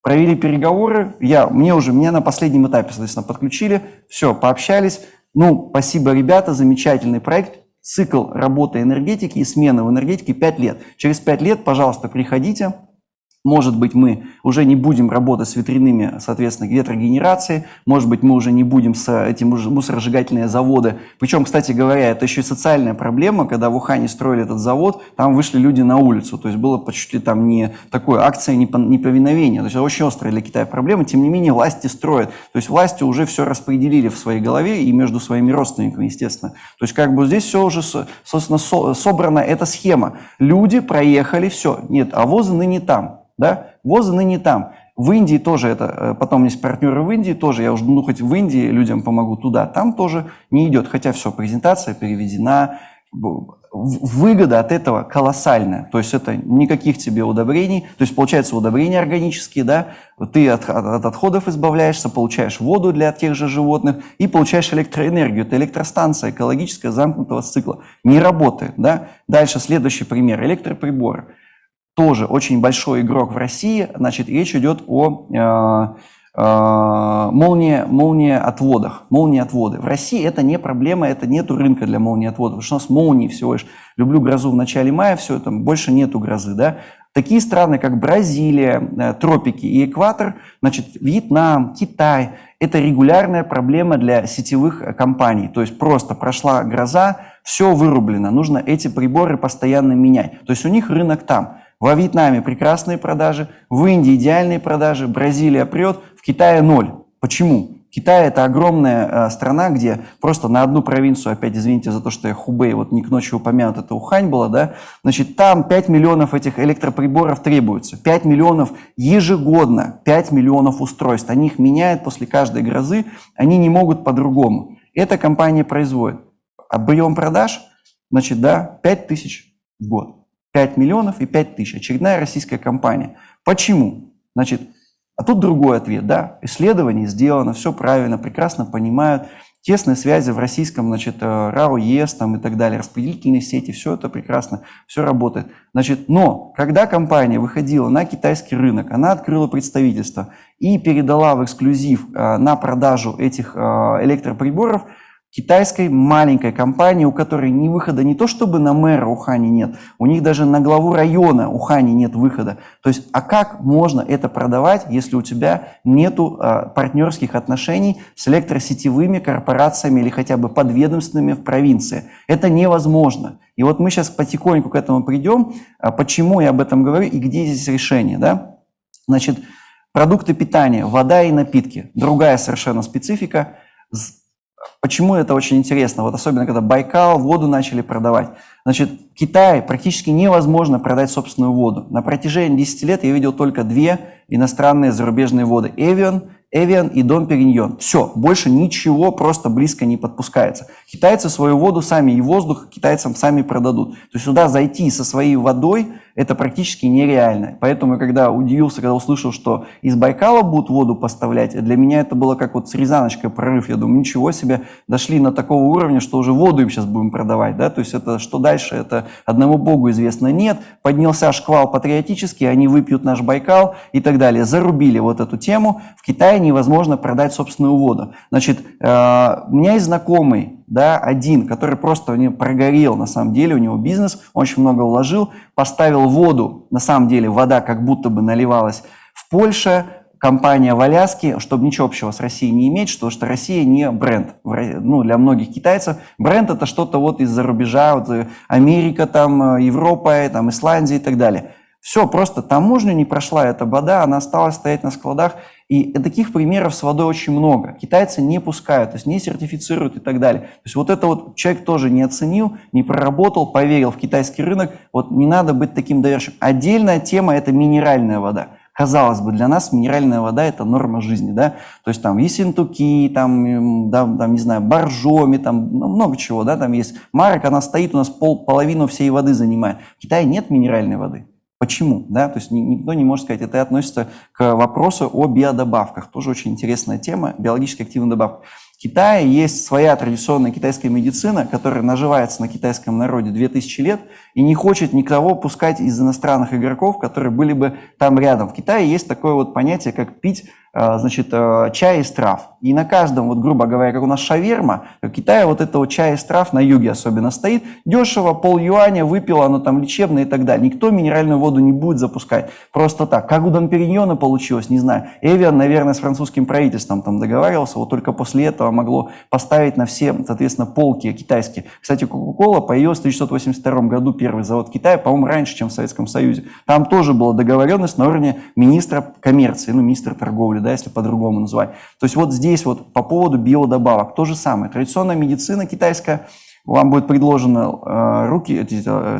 провели переговоры, меня на последнем этапе, соответственно, подключили, все, пообщались. Ну, спасибо, ребята, замечательный проект. Цикл работы энергетики и смены в энергетике 5 лет. Через 5 лет, пожалуйста, приходите. Может быть, мы уже не будем работать с ветряными, соответственно, ветрогенерацией. Может быть, мы уже не будем с этим мусоросжигательные заводы. Причем, кстати говоря, это еще и социальная проблема. Когда в Ухане строили этот завод, там вышли люди на улицу. То есть было почти там не такое акция неповиновения. То есть это очень острая для Китая проблема. Тем не менее, власти строят. То есть власти уже все распределили в своей голове и между своими родственниками, естественно. То есть как бы здесь все уже, собственно, собрана эта схема. Люди проехали, все. Нет, а ВОЗы ныне там. Да? ВОЗы ныне там. В Индии тоже это, потом есть партнеры в Индии тоже, я уже, хоть в Индии людям помогу туда, там тоже не идет, хотя все, презентация переведена, выгода от этого колоссальная, то есть это никаких тебе удобрений, то есть получается удобрения органические, да, ты от отходов избавляешься, получаешь воду для тех же животных и получаешь электроэнергию, это электростанция экологическая замкнутого цикла, не работает, да. Дальше следующий пример, электроприборы. Тоже очень большой игрок в России, значит, речь идет о молниеотводах. Молниеотводы. В России это не проблема, это нету рынка для молниеотводов, потому что у нас молнии всего лишь. Люблю грозу в начале мая, все это, больше нету грозы, да. Такие страны, как Бразилия, тропики и экватор, значит, Вьетнам, Китай, это регулярная проблема для сетевых компаний. То есть просто прошла гроза, все вырублено, нужно эти приборы постоянно менять. То есть у них рынок там. Во Вьетнаме прекрасные продажи, в Индии идеальные продажи, Бразилия прет, в Китае 0. Почему? Китай – это огромная страна, где просто на одну провинцию, опять извините за то, что я Хубэй, вот не к ночи упомянут, это Ухань была, да, значит, там 5 миллионов этих электроприборов требуется, 5 миллионов ежегодно, 5 миллионов устройств, они их меняют после каждой грозы, они не могут по-другому. Эта компания производит. Объем продаж, значит, да, 5 тысяч в год. 5 миллионов и 5 тысяч. Очередная российская компания. Почему? Значит, а тут другой ответ, да. Исследование сделано, все правильно, прекрасно понимают. Тесные связи в российском, значит, РАО, ЕС там, и так далее, распределительные сети, все это прекрасно, все работает. Значит, но когда компания выходила на китайский рынок, она открыла представительство и передала в эксклюзив на продажу этих электроприборов китайской маленькой компании, у которой ни выхода не то чтобы на мэра Ухани нет, у них даже на главу района Ухани нет выхода. То есть, а как можно это продавать, если у тебя нету партнерских отношений с электросетевыми корпорациями или хотя бы подведомственными в провинции? Это невозможно. И вот мы сейчас потихоньку к этому придем. Почему я об этом говорю и где здесь решение, да? Значит, продукты питания, вода и напитки. Другая совершенно специфика. Почему это очень интересно? Вот особенно, когда Байкал, воду начали продавать. Значит, в Китае практически невозможно продать собственную воду. На протяжении 10 лет я видел только 2 иностранные зарубежные воды. Эвиан и Дом Периньон. Все, больше ничего просто близко не подпускается. Китайцы свою воду сами и воздух китайцам сами продадут. То есть сюда зайти со своей водой это практически нереально. Поэтому, когда удивился, когда услышал, что из Байкала будут воду поставлять, для меня это было как вот с Рязаночкой прорыв. Я думаю, ничего себе, дошли на такого уровня, что уже воду им сейчас будем продавать. Да? То есть это что дальше, это одному богу известно. Нет, поднялся шквал патриотический, они выпьют наш Байкал и так далее. Зарубили вот эту тему. В Китае невозможно продать собственную воду. Значит, у меня есть знакомый, да, один, который просто прогорел, на самом деле, у него бизнес, он очень много вложил, поставил воду, на самом деле вода как будто бы наливалась в Польше, компания в Аляске, чтобы ничего общего с Россией не иметь, что Россия не бренд. Ну, для многих китайцев бренд это что-то вот из-за рубежа, вот Америка, там, Европа, там, Исландия и так далее. Все, просто таможню не прошла эта вода, она осталась стоять на складах. И таких примеров с водой очень много. Китайцы не пускают, то есть не сертифицируют и так далее. То есть вот это вот человек тоже не оценил, не проработал, поверил в китайский рынок. Вот не надо быть таким доверчивым. Отдельная тема – это минеральная вода. Казалось бы, для нас минеральная вода – это норма жизни, да, то есть там Ессентуки, там, да, там, не знаю, Боржоми, там много чего, да, там есть марок, она стоит, у нас половину всей воды занимает. В Китае нет минеральной воды. Почему? Да? То есть никто не может сказать, это относится к вопросу о биодобавках. Тоже очень интересная тема, биологически активных добавок. В Китае есть своя традиционная китайская медицина, которая наживается на китайском народе 2000 лет и не хочет никого пускать из иностранных игроков, которые были бы там рядом. В Китае есть такое вот понятие, как пить, значит, чай из трав. И на каждом, вот грубо говоря, как у нас шаверма, в Китае вот этого чая из трав на юге особенно стоит, дешево, пол-юаня, выпил, оно там лечебное и так далее. Никто минеральную воду не будет запускать просто так. Как у Дом Периньона получилось, не знаю. Эвиан, наверное, с французским правительством там договаривался, вот только после этого могло поставить на все, соответственно, полки китайские. Кстати, Coca-Cola появилась в 1982 году, первый завод Китая, по-моему, раньше, чем в Советском Союзе. Там тоже была договоренность на уровне министра коммерции, ну, министра торговли, да, если по-другому называть. То есть вот здесь вот по поводу биодобавок то же самое. Традиционная медицина китайская, вам будет предложено руки,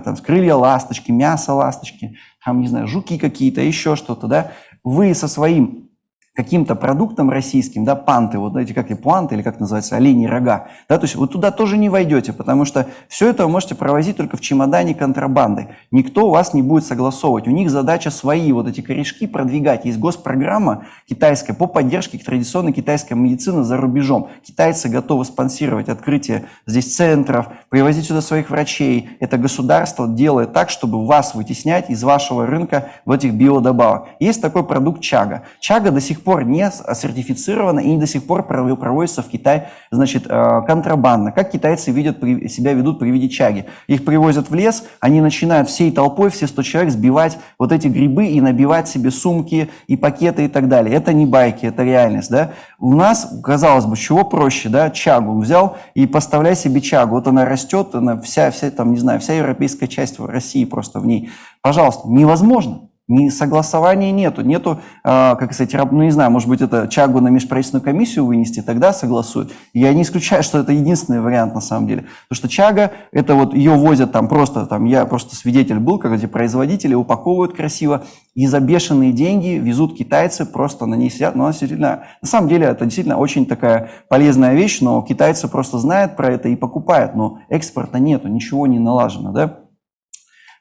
там, крылья ласточки, мясо ласточки, там, не знаю, жуки какие-то, еще что-то, да. Вы со своим каким-то продуктом российским, да, панты, вот эти, как и пуанты, или как называется, оленьи рога, да, то есть вы туда тоже не войдете, потому что все это вы можете провозить только в чемодане контрабанды. Никто вас не будет согласовывать. У них задача свои вот эти корешки продвигать. Есть госпрограмма китайская по поддержке традиционной китайской медицины за рубежом. Китайцы готовы спонсировать открытие здесь центров, привозить сюда своих врачей. Это государство делает так, чтобы вас вытеснять из вашего рынка в этих биодобавок. Есть такой продукт чага. Чага до сих пор не сертифицировано и до сих пор проводится в Китае, значит, контрабандно. Как китайцы себя ведут при виде чаги? Их привозят в лес, они начинают всей толпой, все 100 человек сбивать вот эти грибы и набивать себе сумки и пакеты и так далее. Это не байки, это реальность, да? У нас, казалось бы, чего проще, да? Чагу взял и поставляй себе чагу. Вот она растет, она вся там, не знаю, вся европейская часть в России просто в ней. Пожалуйста, невозможно. Ни согласования нету, как сказать, ну не знаю, может быть, это чагу на межправительственную комиссию вынести, тогда согласуют. Я не исключаю, что это единственный вариант на самом деле. Потому что чага, это вот ее возят там просто, там я просто свидетель был, как эти производители упаковывают красиво и за бешеные деньги везут китайцы, просто на ней сидят. Но она действительно, на самом деле это действительно очень такая полезная вещь, но китайцы просто знают про это и покупают, но экспорта нету, ничего не налажено, да.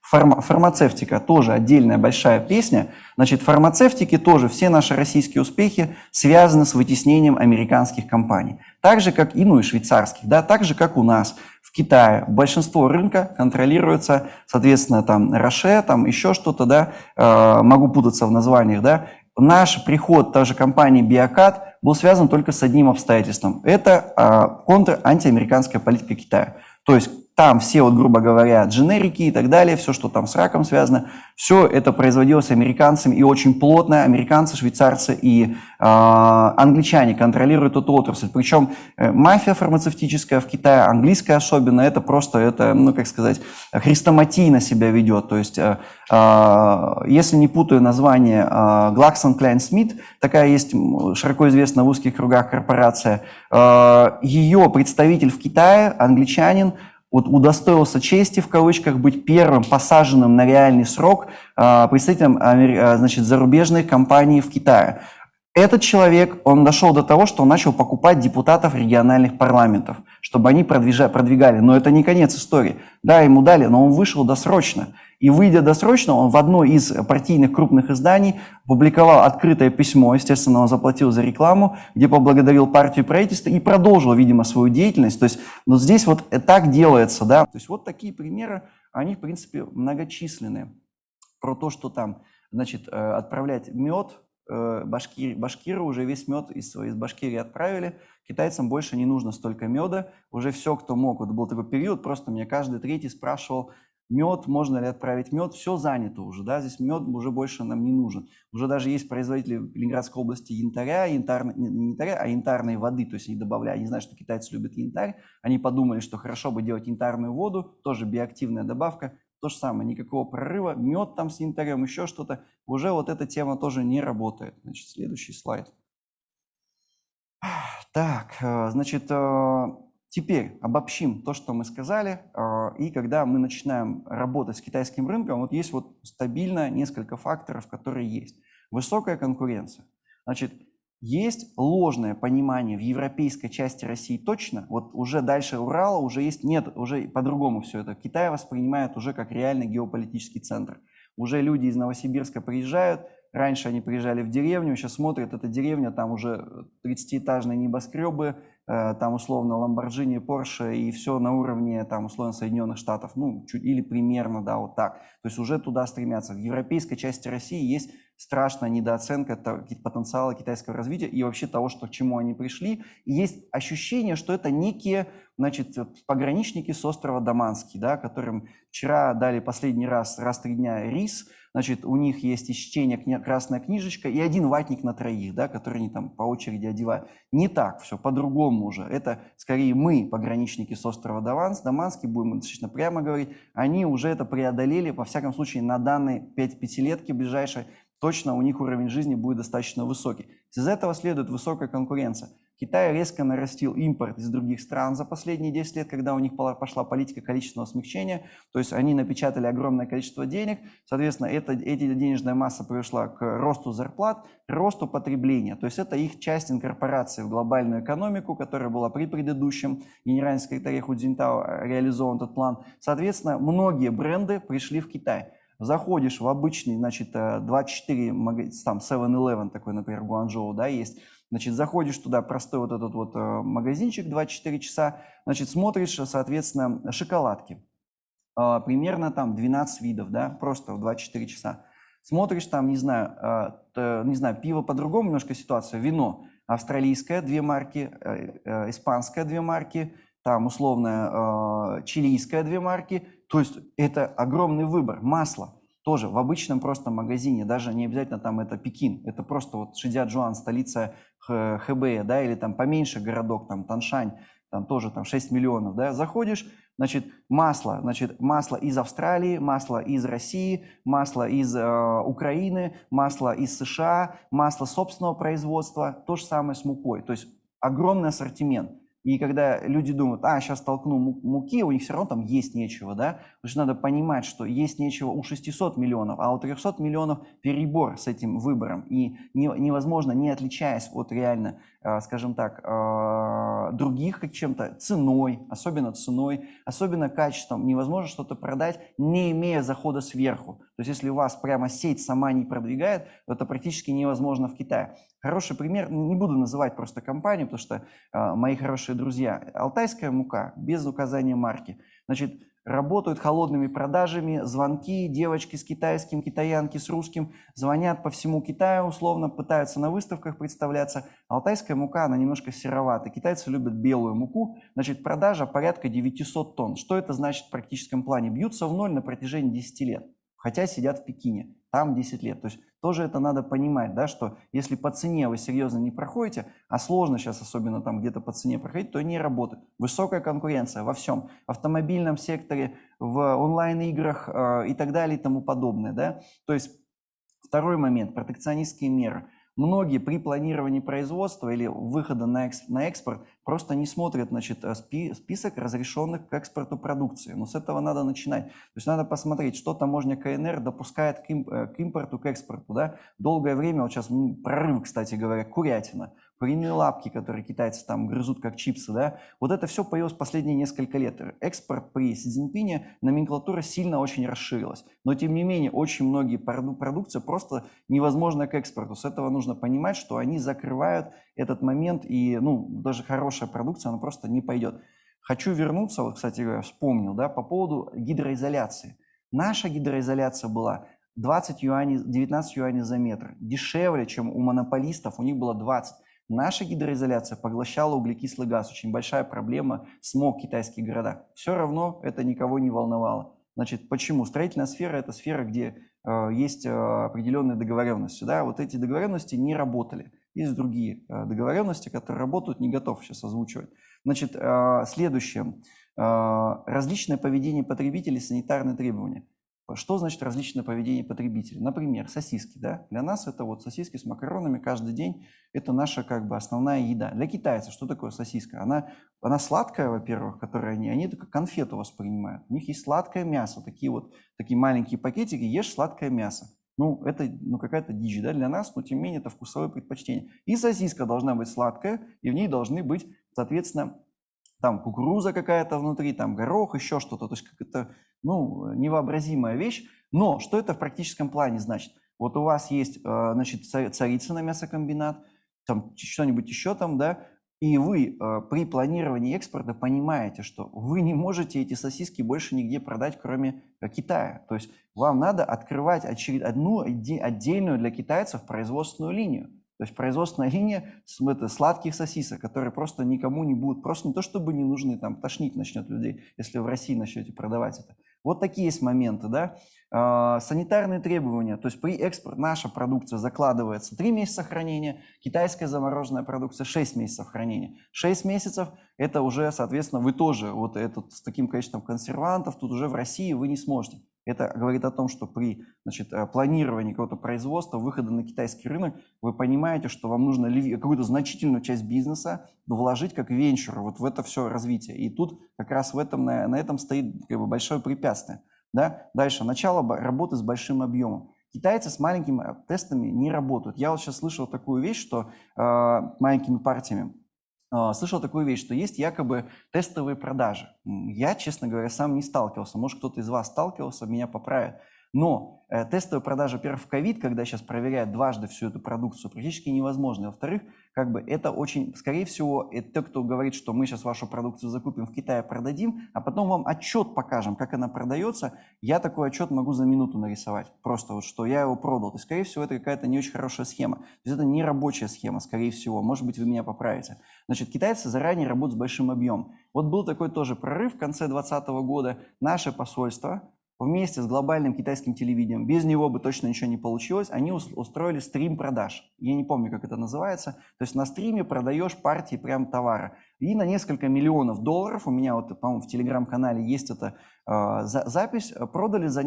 Фармацевтика тоже отдельная большая песня. Значит, фармацевтики тоже, все наши российские успехи связаны с вытеснением американских компаний. Так же, как и, ну, и швейцарских, да, так же, как у нас в Китае. Большинство рынка контролируется, соответственно, там, Роше, там, еще что-то, да, могу путаться в названиях, да. Наш приход той же компании Биокат был связан только с одним обстоятельством. Это антиамериканская политика Китая. То есть там все, вот, грубо говоря, дженерики и так далее, все, что там с раком связано, все это производилось американцами и очень плотно. Американцы, швейцарцы и англичане контролируют эту отрасль. Причем мафия фармацевтическая в Китае, английская особенно, это просто, это, ну, как сказать, хрестоматийно себя ведет. То есть, если не путаю название, GlaxoSmithKline, такая есть широко известная в узких кругах корпорация, ее представитель в Китае, англичанин, вот удостоился чести, в кавычках, быть первым посаженным на реальный срок представителем, значит, зарубежной компании в Китае. Этот человек, он дошел до того, что он начал покупать депутатов региональных парламентов, чтобы они продвигали. Но это не конец истории. Да, ему дали, но он вышел досрочно. И выйдя досрочно, он в одной из партийных крупных изданий публиковал открытое письмо, естественно, он заплатил за рекламу, где поблагодарил партию и правительство и продолжил, видимо, свою деятельность. То есть вот здесь вот так делается, да. То есть вот такие примеры, они, в принципе, многочисленные. Про то, что там, значит, отправлять мед, башкиры уже весь мед из Башкирии отправили, китайцам больше не нужно столько меда, уже все, кто мог, вот был такой период, просто мне каждый третий спрашивал, мед, можно ли отправить мед, все занято уже, да, здесь мед уже больше нам не нужен. Уже даже есть производители в Ленинградской области янтаря, не янтаря, а янтарной воды, то есть они добавляют, я не знаю, что китайцы любят янтарь, они подумали, что хорошо бы делать янтарную воду, тоже биоактивная добавка, то же самое, никакого прорыва, мед там с янтарем, еще что-то. Уже вот эта тема тоже не работает. Значит, следующий слайд. Так, значит, теперь обобщим то, что мы сказали. И когда мы начинаем работать с китайским рынком, вот есть вот стабильно несколько факторов, которые есть. Высокая конкуренция. Значит, есть ложное понимание в европейской части России точно, вот уже дальше Урала уже есть, нет, уже по-другому все это. Китай воспринимает уже как реальный геополитический центр. Уже люди из Новосибирска приезжают, раньше они приезжали в деревню, сейчас смотрят, эта деревня, там уже 30-этажные небоскребы, там условно Lamborghini, Porsche и все на уровне там условно Соединенных Штатов, ну, чуть или примерно, да, вот так. То есть уже туда стремятся. В европейской части России есть страшная недооценка потенциала китайского развития и вообще того, что, к чему они пришли. И есть ощущение, что это некие, значит, пограничники с острова Даманский, да, которым вчера дали последний раз в 3 дня рис. Значит, у них есть из чтения красная книжечка и один ватник на троих, да, который они там по очереди одевают. Не так все, по-другому уже. Это скорее мы, пограничники с острова Даманский, будем достаточно прямо говорить, они уже это преодолели, во всяком случае, на данной пятилетке ближайшей, точно у них уровень жизни будет достаточно высокий. Из этого следует высокая конкуренция. Китай резко нарастил импорт из других стран за последние 10 лет, когда у них пошла политика количественного смягчения, то есть они напечатали огромное количество денег, соответственно, эта денежная масса пришла к росту зарплат, росту потребления, то есть это их часть инкорпорации в глобальную экономику, которая была при предыдущем генеральном секретаре Ху Цзиньтао реализован этот план. Соответственно, многие бренды пришли в Китай. Заходишь в обычный, значит, 24, там 7-Eleven такой, например, Гуанчжоу, да, есть. Значит, заходишь туда, простой вот этот вот магазинчик 24 часа, значит, смотришь, соответственно, шоколадки. Примерно там 12 видов, да, просто в 24 часа. Смотришь там, не знаю, пиво по-другому немножко ситуация, вино. Австралийское 2 марки, испанское 2 марки, там условно чилийское 2 марки. То есть это огромный выбор. Масло тоже в обычном просто магазине, даже не обязательно там это Пекин, это просто вот Шидзячжуан, столица Хэбэя, да, или там поменьше городок, там Таншань, там тоже там 6 миллионов, да, заходишь, значит, масло из Австралии, масло из России, масло из Украины, масло из США, масло собственного производства, то же самое с мукой, то есть огромный ассортимент. И когда люди думают, сейчас толкну муки, у них все равно там есть нечего, да, потому что надо понимать, что есть нечего у 600 миллионов, а у 300 миллионов перебор с этим выбором. И невозможно, не отличаясь от реально, скажем так, других как чем-то, ценой, особенно качеством, невозможно что-то продать, не имея захода сверху. То есть если у вас прямо сеть сама не продвигает, то это практически невозможно в Китае. Хороший пример, не буду называть просто компанию, потому что мои хорошие друзья, алтайская мука, без указания марки, значит, работают холодными продажами, звонки, девочки с китайским, китаянки с русским, звонят по всему Китаю, условно, пытаются на выставках представляться. Алтайская мука, она немножко серовата. Китайцы любят белую муку, значит, продажа порядка 900 тонн. Что это значит в практическом плане? Бьются в ноль на протяжении 10 лет, хотя сидят в Пекине, там 10 лет. То есть тоже это надо понимать, да, что если по цене вы серьезно не проходите, а сложно сейчас особенно там где-то по цене проходить, то не работает. Высокая конкуренция во всем, в автомобильном секторе, в онлайн-играх и так далее и тому подобное, да. То есть второй момент, протекционистские меры. многие при планировании производства или выхода на экспорт просто не смотрят, значит, список разрешенных к экспорту продукции. Но с этого надо начинать. То есть надо посмотреть, что таможня КНР допускает к импорту, к экспорту. Да? Долгое время, вот сейчас прорыв, кстати говоря, курятина, куриные лапки, которые китайцы там грызут как чипсы, да, вот это все появилось последние несколько лет. Экспорт при Си Цзиньпине, номенклатура сильно очень расширилась. Но тем не менее, очень многие продукции просто невозможно к экспорту. С этого нужно понимать, что они закрывают этот момент, и даже хорошая продукция, она просто не пойдет. Хочу вернуться, вот, кстати говоря, вспомнил, да, по поводу гидроизоляции. Наша гидроизоляция была 20 юаней, 19 юаней за метр. Дешевле, чем у монополистов, у них было 20. Наша гидроизоляция поглощала углекислый газ. Очень большая проблема, смог в китайских городах. Все равно это никого не волновало. Значит, почему? Строительная сфера – это сфера, где есть определенные договоренности. Да? Вот эти договоренности не работали. Есть другие договоренности, которые работают, не готов сейчас озвучивать. Значит, следующее. Различное поведение потребителей, санитарные требования. Что значит различное поведение потребителей? Например, сосиски. Да? Для нас это вот сосиски с макаронами каждый день. Это наша как бы основная еда. Для китайцев что такое сосиска? Она сладкая, во-первых, которые они только конфету воспринимают. У них есть сладкое мясо. Такие маленькие пакетики, ешь сладкое мясо. Это какая-то дичь, да, для нас, но тем не менее это вкусовое предпочтение. И сосиска должна быть сладкая, и в ней должны быть, соответственно, там кукуруза какая-то внутри, там горох, еще что-то. То есть это невообразимая вещь. Но что это в практическом плане значит? Вот у вас есть, значит, Царицыно мясокомбинат, там что-нибудь еще там, да, и вы при планировании экспорта понимаете, что вы не можете эти сосиски больше нигде продать, кроме Китая. То есть вам надо открывать одну отдельную для китайцев производственную линию. То есть производственная линия сладких сосисок, которые просто никому не будут, просто не то чтобы не нужны, там тошнить начнет людей, если в России начнете продавать это. Вот такие есть моменты, да. Санитарные требования, то есть при экспорте наша продукция закладывается 3 месяца хранения, китайская замороженная продукция 6 месяцев хранения. 6 месяцев это уже, соответственно, вы тоже вот с таким количеством консервантов тут уже в России вы не сможете. Это говорит о том, что при планировании какого-то производства, выхода на китайский рынок, вы понимаете, что вам нужно какую-то значительную часть бизнеса вложить как венчур вот в это все развитие. И тут как раз на этом стоит большое препятствие. Да? Дальше, начало работы с большим объемом. Китайцы с маленькими тестами не работают. Я вот сейчас слышал такую вещь, что маленькими партиями, слышал такую вещь, что есть якобы тестовые продажи. Я, честно говоря, сам не сталкивался. Может, кто-то из вас сталкивался, меня поправит. Но тестовые продажи, во-первых, в ковид, когда сейчас проверяют дважды всю эту продукцию, практически невозможно. Во-вторых, это очень, скорее всего, это те, кто говорит, что мы сейчас вашу продукцию закупим в Китае, продадим, а потом вам отчет покажем, как она продается. Я такой отчет могу за минуту нарисовать. Просто вот, что я его продал. То есть, скорее всего, это какая-то не очень хорошая схема. То есть, это не рабочая схема, скорее всего. Может быть, вы меня поправите. Значит, китайцы заранее работают с большим объемом. Вот был такой тоже прорыв в конце 2020 года. Наше посольство вместе с глобальным китайским телевидением, без него бы точно ничего не получилось, они устроили стрим продаж. Я не помню, как это называется. То есть на стриме продаешь партии прям товара. И на несколько миллионов долларов, у меня вот, по-моему, в телеграм-канале есть эта запись, продали за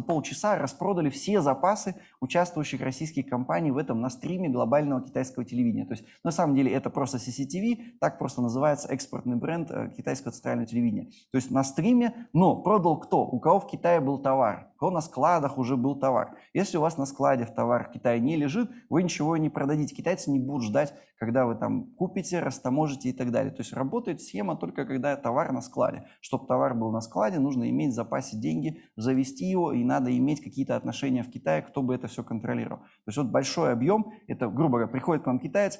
полчаса распродали все запасы участвующих российских компаний в этом на стриме глобального китайского телевидения. То есть на самом деле это просто CCTV, так просто называется экспортный бренд китайского центрального телевидения. То есть на стриме, но продал кто? У кого в Китае был товар? У кого на складах уже был товар? Если у вас на складе товар в Китае не лежит, вы ничего не продадите. Китайцы не будут ждать, когда вы там купите, растаможите и так далее. То есть работает схема только когда товар на складе. Чтобы товар был на складе, нужно иметь в запасе деньги, завести его, и надо иметь какие-то отношения в Китае, кто бы это все контролировал. То есть вот большой объем, это, грубо говоря, приходит к вам китаец,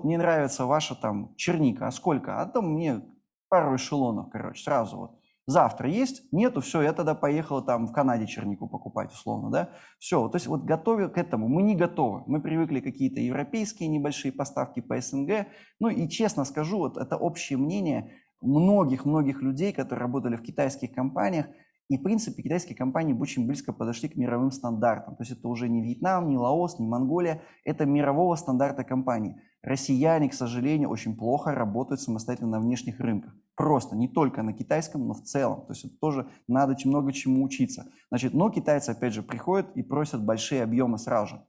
мне нравится ваша там черника, а сколько? А там мне пару эшелонов, сразу вот. Завтра есть? Нету, все, я тогда поехал там в Канаде чернику покупать, условно, да? Все, то есть вот готовы к этому, мы не готовы. Мы привыкли какие-то европейские небольшие поставки по СНГ. И честно скажу, вот это общее мнение многих людей, которые работали в китайских компаниях, и, в принципе, китайские компании очень близко подошли к мировым стандартам. То есть это уже не Вьетнам, не Лаос, не Монголия, это мирового стандарта компании. Россияне, к сожалению, очень плохо работают самостоятельно на внешних рынках. Просто, не только на китайском, но в целом. То есть это тоже надо много чему учиться. Но китайцы, опять же, приходят и просят большие объемы сразу же.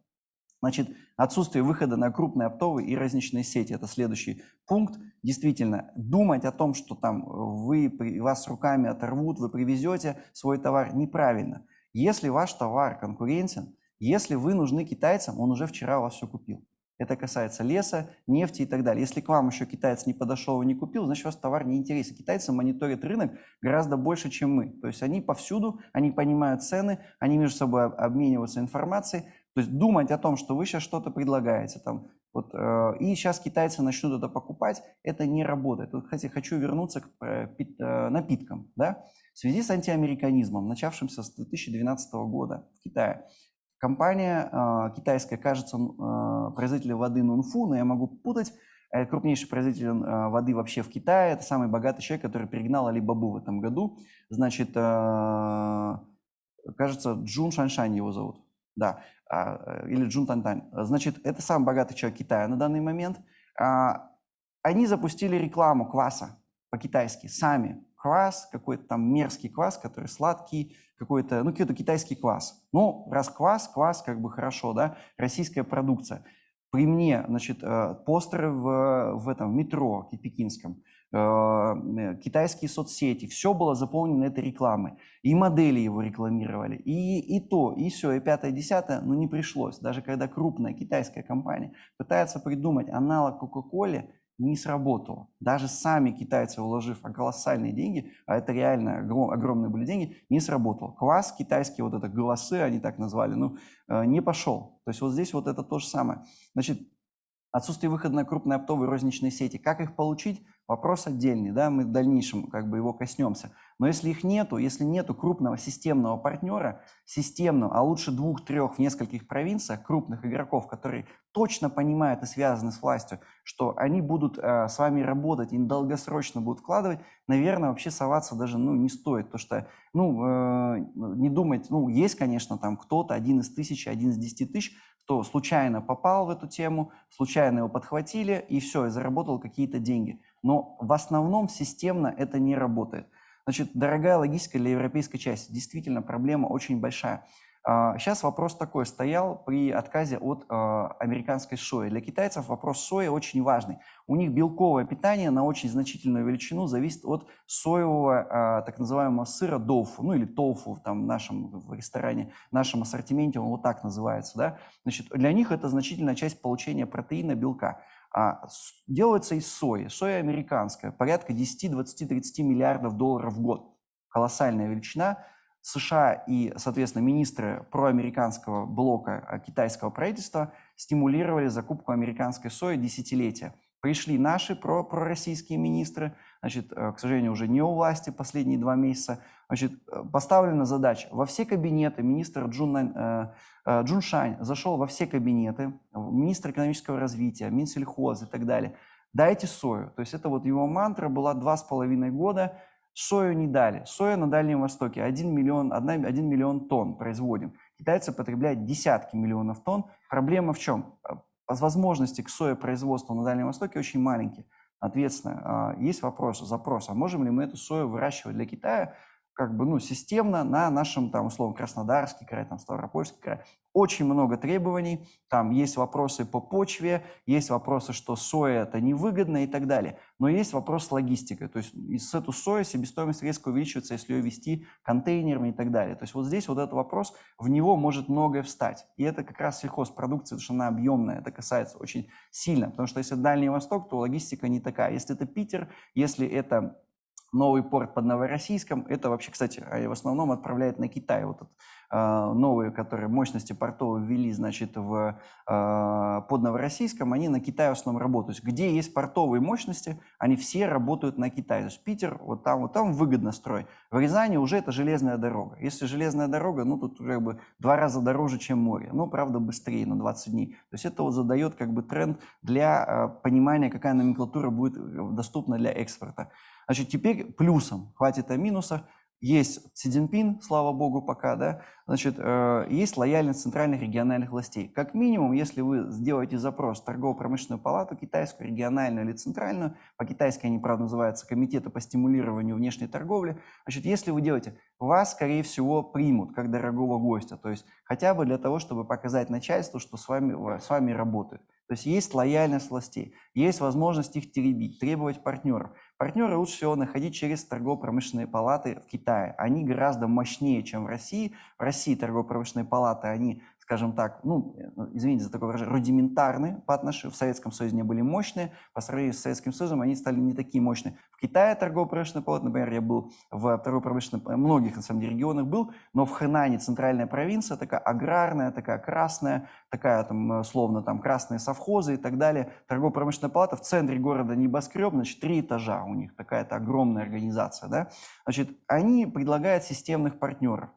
Значит, отсутствие выхода на крупные оптовые и розничные сети – это следующий пункт. Действительно, думать о том, что там вас руками оторвут, вы привезете свой товар, неправильно. Если ваш товар конкурентен, если вы нужны китайцам, он уже вчера у вас все купил. Это касается леса, нефти и так далее. Если к вам еще китаец не подошел и не купил, значит, у вас товар не интересен. Китайцы мониторят рынок гораздо больше, чем мы. То есть они повсюду, они понимают цены, они между собой обмениваются информацией. То есть думать о том, что вы сейчас что-то предлагаете, там, вот, и сейчас китайцы начнут это покупать, это не работает. Вот, кстати, хочу вернуться к напиткам. Да? В связи с антиамериканизмом, начавшимся с 2012 года в Китае, компания китайская, кажется, производитель воды Нунфу, но я могу путать, крупнейший производитель воды вообще в Китае, это самый богатый человек, который перегнал Алибабу в этом году. Значит, кажется, Джун Шаншань его зовут. Да, или Джун Тантань. Значит, это самый богатый человек Китая на данный момент. Они запустили рекламу кваса по-китайски сами. Квас, какой-то там мерзкий квас, который сладкий, какой-то, ну, какой-то китайский квас. Ну, раз квас, как бы хорошо, да, российская продукция. При мне, значит, постеры в этом метро пекинском, китайские соцсети, все было заполнено этой рекламой. И модели его рекламировали, и то, и все, и пятое, десятое, но не пришлось. Даже когда крупная китайская компания пытается придумать аналог Кока-Коле, не сработало. Даже сами китайцы, вложив колоссальные деньги, а это реально огромные были деньги, не сработало. Квас китайский, вот это голосы, они так назвали, ну, не пошел. То есть вот здесь вот это то же самое. Значит, отсутствие выхода на крупные оптовые розничные сети. Как их получить? Вопрос отдельный, да, мы в дальнейшем как бы его коснемся. Но если их нету, если нету крупного системного партнера, системного, а лучше 2-3 в нескольких провинциях, крупных игроков, которые точно понимают и связаны с властью, что они будут с вами работать и долгосрочно будут вкладывать, наверное, вообще соваться даже, ну, не стоит. Потому что, не думать, есть, конечно, там кто-то, 1 из 1000, 1 из 10 тысяч, кто случайно попал в эту тему, случайно его подхватили, и все, и заработал какие-то деньги. Но в основном системно это не работает. Значит, дорогая логистика для европейской части. Действительно, проблема очень большая. Сейчас вопрос такой стоял при отказе от американской сои. Для китайцев вопрос сои очень важный. У них белковое питание на очень значительную величину зависит от соевого так называемого сыра доуфу, ну или тофу там в нашем в ресторане, в нашем ассортименте он вот так называется. Да? Значит, для них это значительная часть получения протеина, белка. Делается из сои. Соя американская, порядка 10, 20, 30 миллиардов долларов в год. Колоссальная величина. США и, соответственно, министры проамериканского блока китайского правительства стимулировали закупку американской сои десятилетия. Пришли наши пророссийские министры, значит, к сожалению, уже не у власти последние 2 месяца. Значит, поставлена задача во все кабинеты, министр Джун Шань зашел во все кабинеты, министр экономического развития, Минсельхоз и так далее. Дайте сою. То есть это вот его мантра была 2,5 года. Сою не дали. Соя на Дальнем Востоке 1 миллион тонн производим. Китайцы потребляют десятки миллионов тонн. Проблема в чем? Возможности к соепроизводству на Дальнем Востоке очень маленькие. Соответственно, есть запрос, а можем ли мы эту сою выращивать для Китая как бы, системно на нашем, там, условно, Краснодарский край, там, Ставропольский край. Очень много требований, там есть вопросы по почве, есть вопросы, что соя это невыгодно и так далее. Но есть вопрос с логистикой, то есть с эту сою себестоимость резко увеличивается, если ее везти контейнерами и так далее. То есть вот здесь вот этот вопрос, в него может многое встать. И это как раз сельхозпродукция, потому что она объемная, это касается очень сильно. Потому что если Дальний Восток, то логистика не такая. Если это Питер, если это новый порт под Новороссийском, это вообще, кстати, в основном отправляет на Китай. Вот новые, которые мощности портовые ввели, значит, под Новороссийском, они на Китай в основном работают. Где есть портовые мощности, они все работают на Китай. То есть Питер, вот там выгодно строить. В Рязани уже это железная дорога. Если железная дорога, тут как бы 2 раза дороже, чем море. Правда, быстрее, на 20 дней. То есть это вот задает как бы тренд для понимания, какая номенклатура будет доступна для экспорта. Значит, теперь плюсом, хватит о минусах. есть Си Цзиньпин, слава богу, пока, да, значит, есть лояльность центральных региональных властей. Как минимум, если вы сделаете запрос в торгово-промышленную палату китайскую, региональную или центральную, по-китайски они, правда, называются комитеты по стимулированию внешней торговли, значит, если вы делаете, вас, скорее всего, примут как дорогого гостя, то есть хотя бы для того, чтобы показать начальству, что с вами работают. То есть есть лояльность властей, есть возможность их теребить, требовать партнеров. Партнеры лучше всего находить через торгово-промышленные палаты в Китае. Они гораздо мощнее, чем в России. В России торгово-промышленные палаты, они, скажем так, ну, извините за такое выражение, рудиментарны по отношению. В Советском Союзе не были мощные, по сравнению с Советским Союзом они стали не такие мощные. В Китае торгово-промышленные палаты, например, я был в торгово-промышленных, многих, на самом деле, регионах был, но в Хэнане центральная провинция, такая аграрная, такая красная, такая там, словно там красные совхозы и так далее. Торгово-промышленная палата в центре города небоскреб, значит, 3 этажа у них, такая-то огромная организация, да. Значит, они предлагают системных партнеров.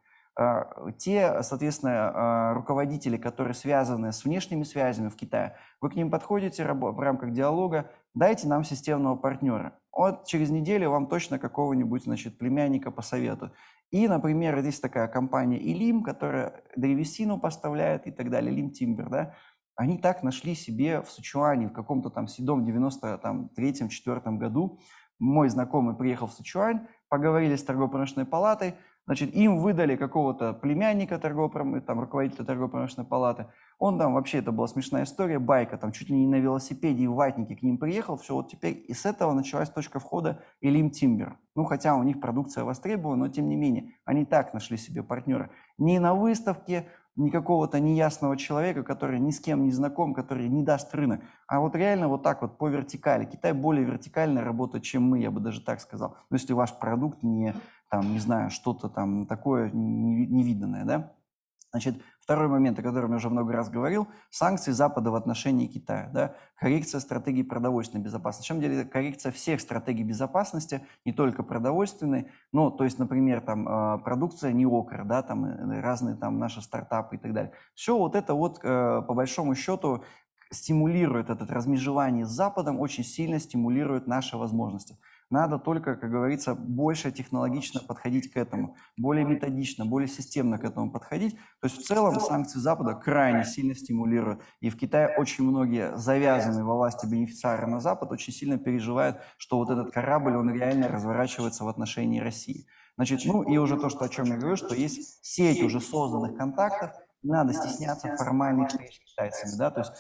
Те, соответственно, руководители, которые связаны с внешними связями в Китае, вы к ним подходите в рамках диалога, дайте нам системного партнера. Вот через неделю вам точно какого-нибудь, значит, племянника посоветуют. И, например, здесь такая компания Илим, которая древесину поставляет и так далее, Илим Тимбер, да, они так нашли себе в Сычуане в каком-то там седом 93-4 году. Мой знакомый приехал в Сычуань, поговорили с торгово-промышленной палатой, значит, им выдали какого-то племянника там, руководителя торгово-промышленной палаты. Он там, вообще, это была смешная история, байка, там чуть ли не на велосипеде и в ватнике к ним приехал, все, вот теперь и с этого началась точка входа Илим Тимбер. Ну, хотя у них продукция востребована, но тем не менее, они так нашли себе партнера. Не на выставке, ни какого-то неясного человека, который ни с кем не знаком, который не даст рынок, а вот реально вот так вот по вертикали. Китай более вертикально работает, чем мы, я бы даже так сказал. Но если ваш продукт не, там, не знаю, что-то там такое невиданное, да? Значит, второй момент, о котором я уже много раз говорил, санкции Запада в отношении Китая, да, коррекция стратегии продовольственной безопасности. На самом деле, коррекция всех стратегий безопасности, не только продовольственной, но, то есть, например, там, продукция Неокр, да, там, разные там наши стартапы и так далее. Все вот это вот, по большому счету, стимулирует это размежевание с Западом, очень сильно стимулирует наши возможности. Надо только, как говорится, больше технологично подходить к этому, более методично, более системно к этому подходить. То есть в целом санкции Запада крайне сильно стимулируют. И в Китае очень многие завязанные во власти бенефициары на Запад очень сильно переживают, что вот этот корабль, он реально разворачивается в отношении России. Значит, ну и уже то, что, о чем я говорю, что есть сеть уже созданных контактов, не надо стесняться формальных встреч с китайцами, да, то есть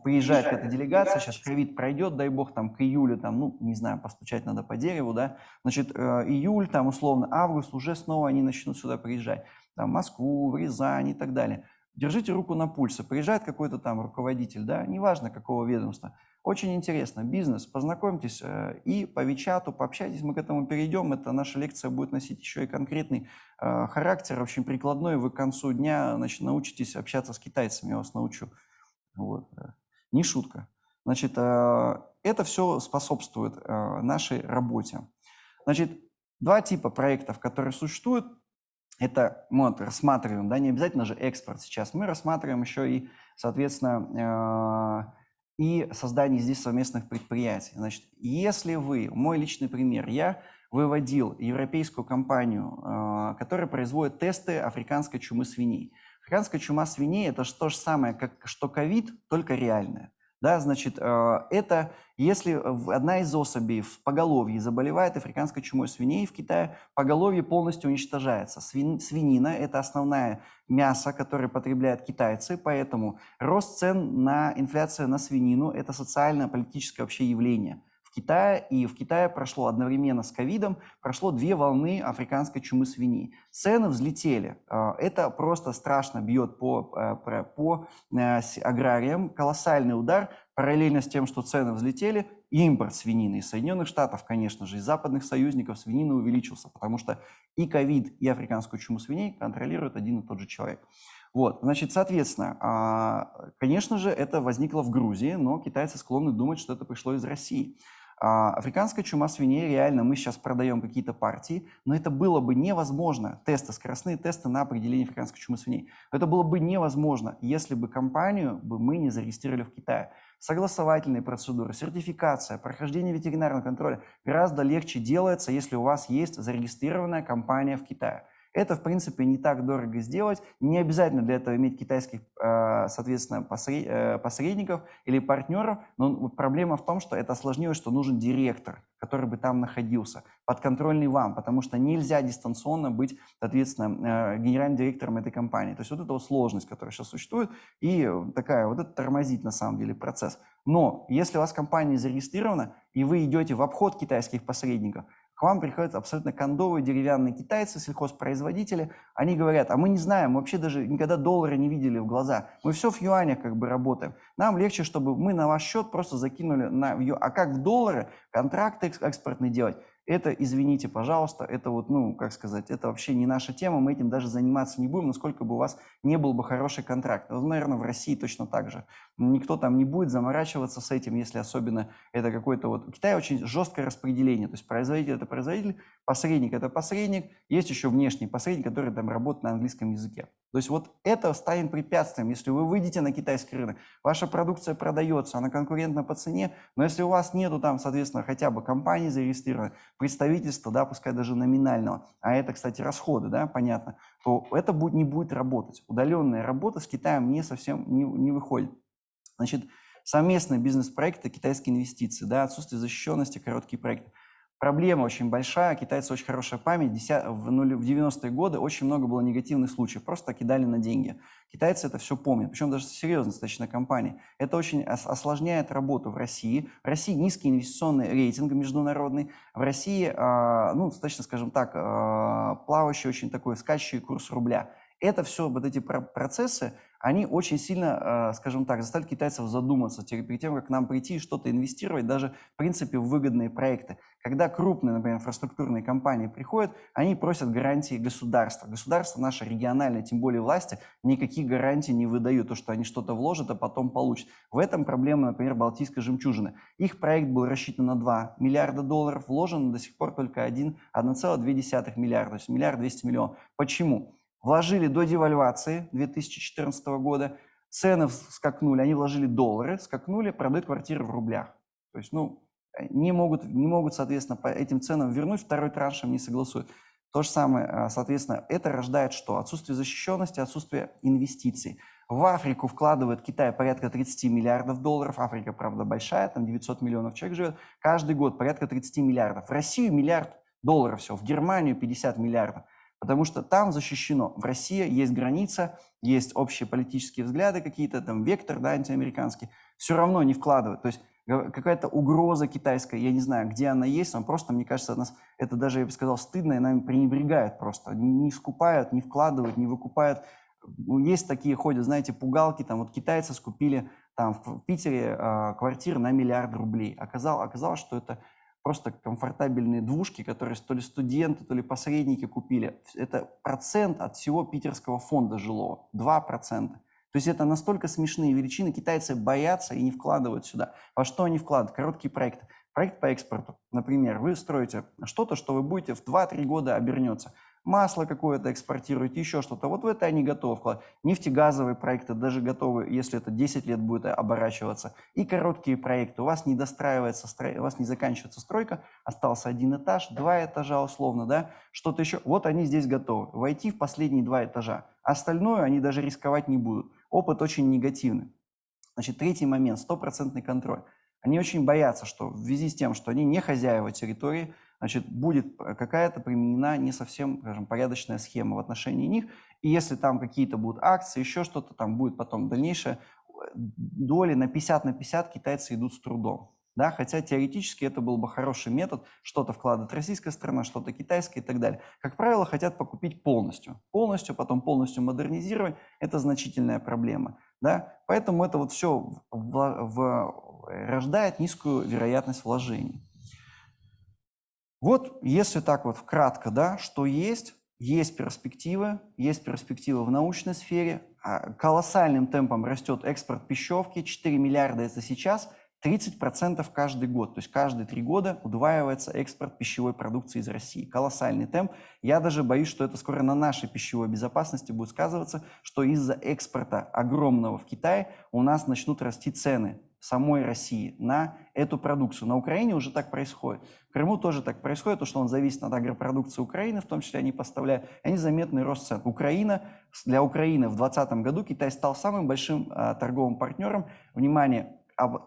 приезжает какая-то делегация, сейчас ковид пройдет, дай бог, там, к июлю, там, ну, не знаю, постучать надо по дереву, да, значит, июль, там, условно, август, уже снова они начнут сюда приезжать, там, в Москву, в Рязань и так далее. Держите руку на пульсе, приезжает какой-то там руководитель, да, неважно какого ведомства, очень интересно, бизнес, познакомьтесь и по Вичату пообщайтесь, мы к этому перейдем, это наша лекция будет носить еще и конкретный характер, очень прикладной, вы к концу дня, значит, научитесь общаться с китайцами, я вас научу. Вот. Не шутка. Значит, это все способствует нашей работе. Значит, 2 типа проектов, которые существуют, это мы вот рассматриваем, да, не обязательно же экспорт сейчас, мы рассматриваем еще и, соответственно, и создание здесь совместных предприятий. Значит, если вы, мой личный пример, я выводил европейскую компанию, которая производит тесты африканской чумы свиней. Африканская чума свиней – это то же самое, что ковид, только реальное. Да, значит, это если одна из особей в поголовье заболевает африканской чумой свиней в Китае, поголовье полностью уничтожается. Свинина – это основное мясо, которое потребляют китайцы, поэтому рост цен на инфляция на свинину – это социально-политическое вообще явление в Китае, и в Китае прошло одновременно с ковидом, прошло 2 волны африканской чумы свиней. Цены взлетели. Это просто страшно бьет по аграриям. Колоссальный удар. Параллельно с тем, что цены взлетели, импорт свинины из Соединенных Штатов, конечно же, из западных союзников свинины увеличился, потому что и ковид, и африканскую чуму свиней контролирует один и тот же человек. Вот, значит, соответственно, конечно же, это возникло в Грузии, но китайцы склонны думать, что это пришло из России. Африканская чума свиней, реально, мы сейчас продаем какие-то партии, но это было бы невозможно, скоростные тесты на определение африканской чумы свиней, это было бы невозможно, если бы компанию мы не зарегистрировали в Китае. Согласовательные процедуры, сертификация, прохождение ветеринарного контроля гораздо легче делается, если у вас есть зарегистрированная компания в Китае. Это, в принципе, не так дорого сделать. Не обязательно для этого иметь китайских, соответственно, посредников или партнеров. Но проблема в том, что это осложнилось, что нужен директор, который бы там находился, подконтрольный вам, потому что нельзя дистанционно быть, соответственно, генеральным директором этой компании. То есть вот эта вот сложность, которая сейчас существует, и такая вот это тормозит на самом деле процесс. Но если у вас компания зарегистрирована, и вы идете в обход китайских посредников, к вам приходят абсолютно кондовые деревянные китайцы, сельхозпроизводители. Они говорят, а мы не знаем, мы вообще даже никогда доллара не видели в глаза. Мы все в юанях как бы работаем. Нам легче, чтобы мы на ваш счет просто закинули А как в доллары контракты экспортные делать? Это, извините, пожалуйста, это вот, как сказать, это вообще не наша тема, мы этим даже заниматься не будем, насколько бы у вас не был бы хороший контракт. Вот, наверное, в России точно так же. Никто там не будет заморачиваться с этим, если особенно это какой-то вот... В Китае очень жесткое распределение, то есть производитель – это производитель, посредник – это посредник, есть еще внешний посредник, который там работает на английском языке. То есть вот это станет препятствием, если вы выйдете на китайский рынок, ваша продукция продается, она конкурентна по цене, но если у вас нету там, соответственно, хотя бы компании зарегистрированной, представительства, да, пускай даже номинального, а это, кстати, расходы, да, понятно, то это не будет работать. Удаленная работа с Китаем совсем не выходит. Значит, совместные бизнес-проекты, китайские инвестиции, да, отсутствие защищенности, короткие проекты. Проблема очень большая, китайцы очень хорошая память, в 90-е годы очень много было негативных случаев, просто кидали на деньги. Китайцы это все помнят, причем даже серьезно достаточно компании. Это очень осложняет работу в России. В России низкий инвестиционный рейтинг международный. В России, достаточно, скажем так, плавающий, очень такой скачущий курс рубля. Это все, вот эти процессы, они очень сильно, скажем так, заставили китайцев задуматься перед тем, как к нам прийти и что-то инвестировать, даже, в принципе, в выгодные проекты. Когда крупные, например, инфраструктурные компании приходят, они просят гарантии государства. Государство наше региональное, тем более власти, никаких гарантий не выдают, то, что они что-то вложат, а потом получат. В этом проблема, например, Балтийской жемчужины. Их проект был рассчитан на 2 миллиарда долларов, вложено до сих пор только 1,2 миллиарда, то есть 1 200 000 000. Почему? Вложили до девальвации 2014 года, цены скакнули, они вложили доллары, скакнули, продают квартиры в рублях. То есть, не могут, соответственно, по этим ценам вернуть, второй транш им не согласуют. То же самое, соответственно, это рождает что? Отсутствие защищенности, отсутствие инвестиций. В Африку вкладывает Китай порядка 30 миллиардов долларов. Африка, правда, большая, там 900 миллионов человек живет. Каждый год порядка 30 миллиардов. В Россию $1 миллиард всего, в Германию 50 миллиардов. Потому что там защищено. В России есть граница, есть общие политические взгляды какие-то, там вектор, да, антиамериканский. Все равно не вкладывают. То есть какая-то угроза китайская, я не знаю, где она есть, но просто, мне кажется, нас это даже, я бы сказал, стыдно, и нами пренебрегают просто. Не скупают, не вкладывают, не выкупают. Есть такие, ходят, знаете, пугалки, там вот китайцы скупили там в Питере квартиры на $1 миллиард рублей. Оказалось, что это просто комфортабельные двушки, которые то ли студенты, то ли посредники купили. Это процент от всего питерского фонда жилого, 2%. То есть это настолько смешные величины, китайцы боятся и не вкладывают сюда. Во что они вкладывают? Короткие проекты. Проект по экспорту. Например, вы строите что-то, что вы будете в 2-3 года обернется. Масло какое-то экспортируете, еще что-то. Вот в это они готовы вкладывать. Нефтегазовые проекты даже готовы, если это 10 лет будет оборачиваться. И короткие проекты. У вас не достраивается, у вас не заканчивается стройка, остался 1 этаж, 2 этажа условно, да, что-то еще. Вот они здесь готовы. Войти в последние 2 этажа. Остальное они даже рисковать не будут. Опыт очень негативный. Значит, третий момент, 100% контроль. Они очень боятся, что в связи с тем, что они не хозяева территории, значит, будет какая-то применена не совсем, скажем, порядочная схема в отношении них. И если там какие-то будут акции, еще что-то, там будет потом дальнейшая доля на 50/50 китайцы идут с трудом. Да? Хотя теоретически это был бы хороший метод, что-то вкладывает российская сторона, что-то китайская и так далее. Как правило, хотят покупить полностью, потом полностью модернизировать. Это значительная проблема. Да? Поэтому это вот все рождает низкую вероятность вложений. Вот если так вот вкратко, да, что есть перспективы в научной сфере, колоссальным темпом растет экспорт пищевки, 4 миллиарда это сейчас, 30% каждый год, то есть каждые 3 года удваивается экспорт пищевой продукции из России. Колоссальный темп. Я даже боюсь, что это скоро на нашей пищевой безопасности будет сказываться, что из-за экспорта огромного в Китай у нас начнут расти цены в самой России на эту продукцию. На Украине уже так происходит. В Крыму тоже так происходит, потому что он зависит от агропродукции Украины, в том числе они поставляют, и они заметный рост цен. Для Украины в 2020 году Китай стал самым большим торговым партнером. Внимание,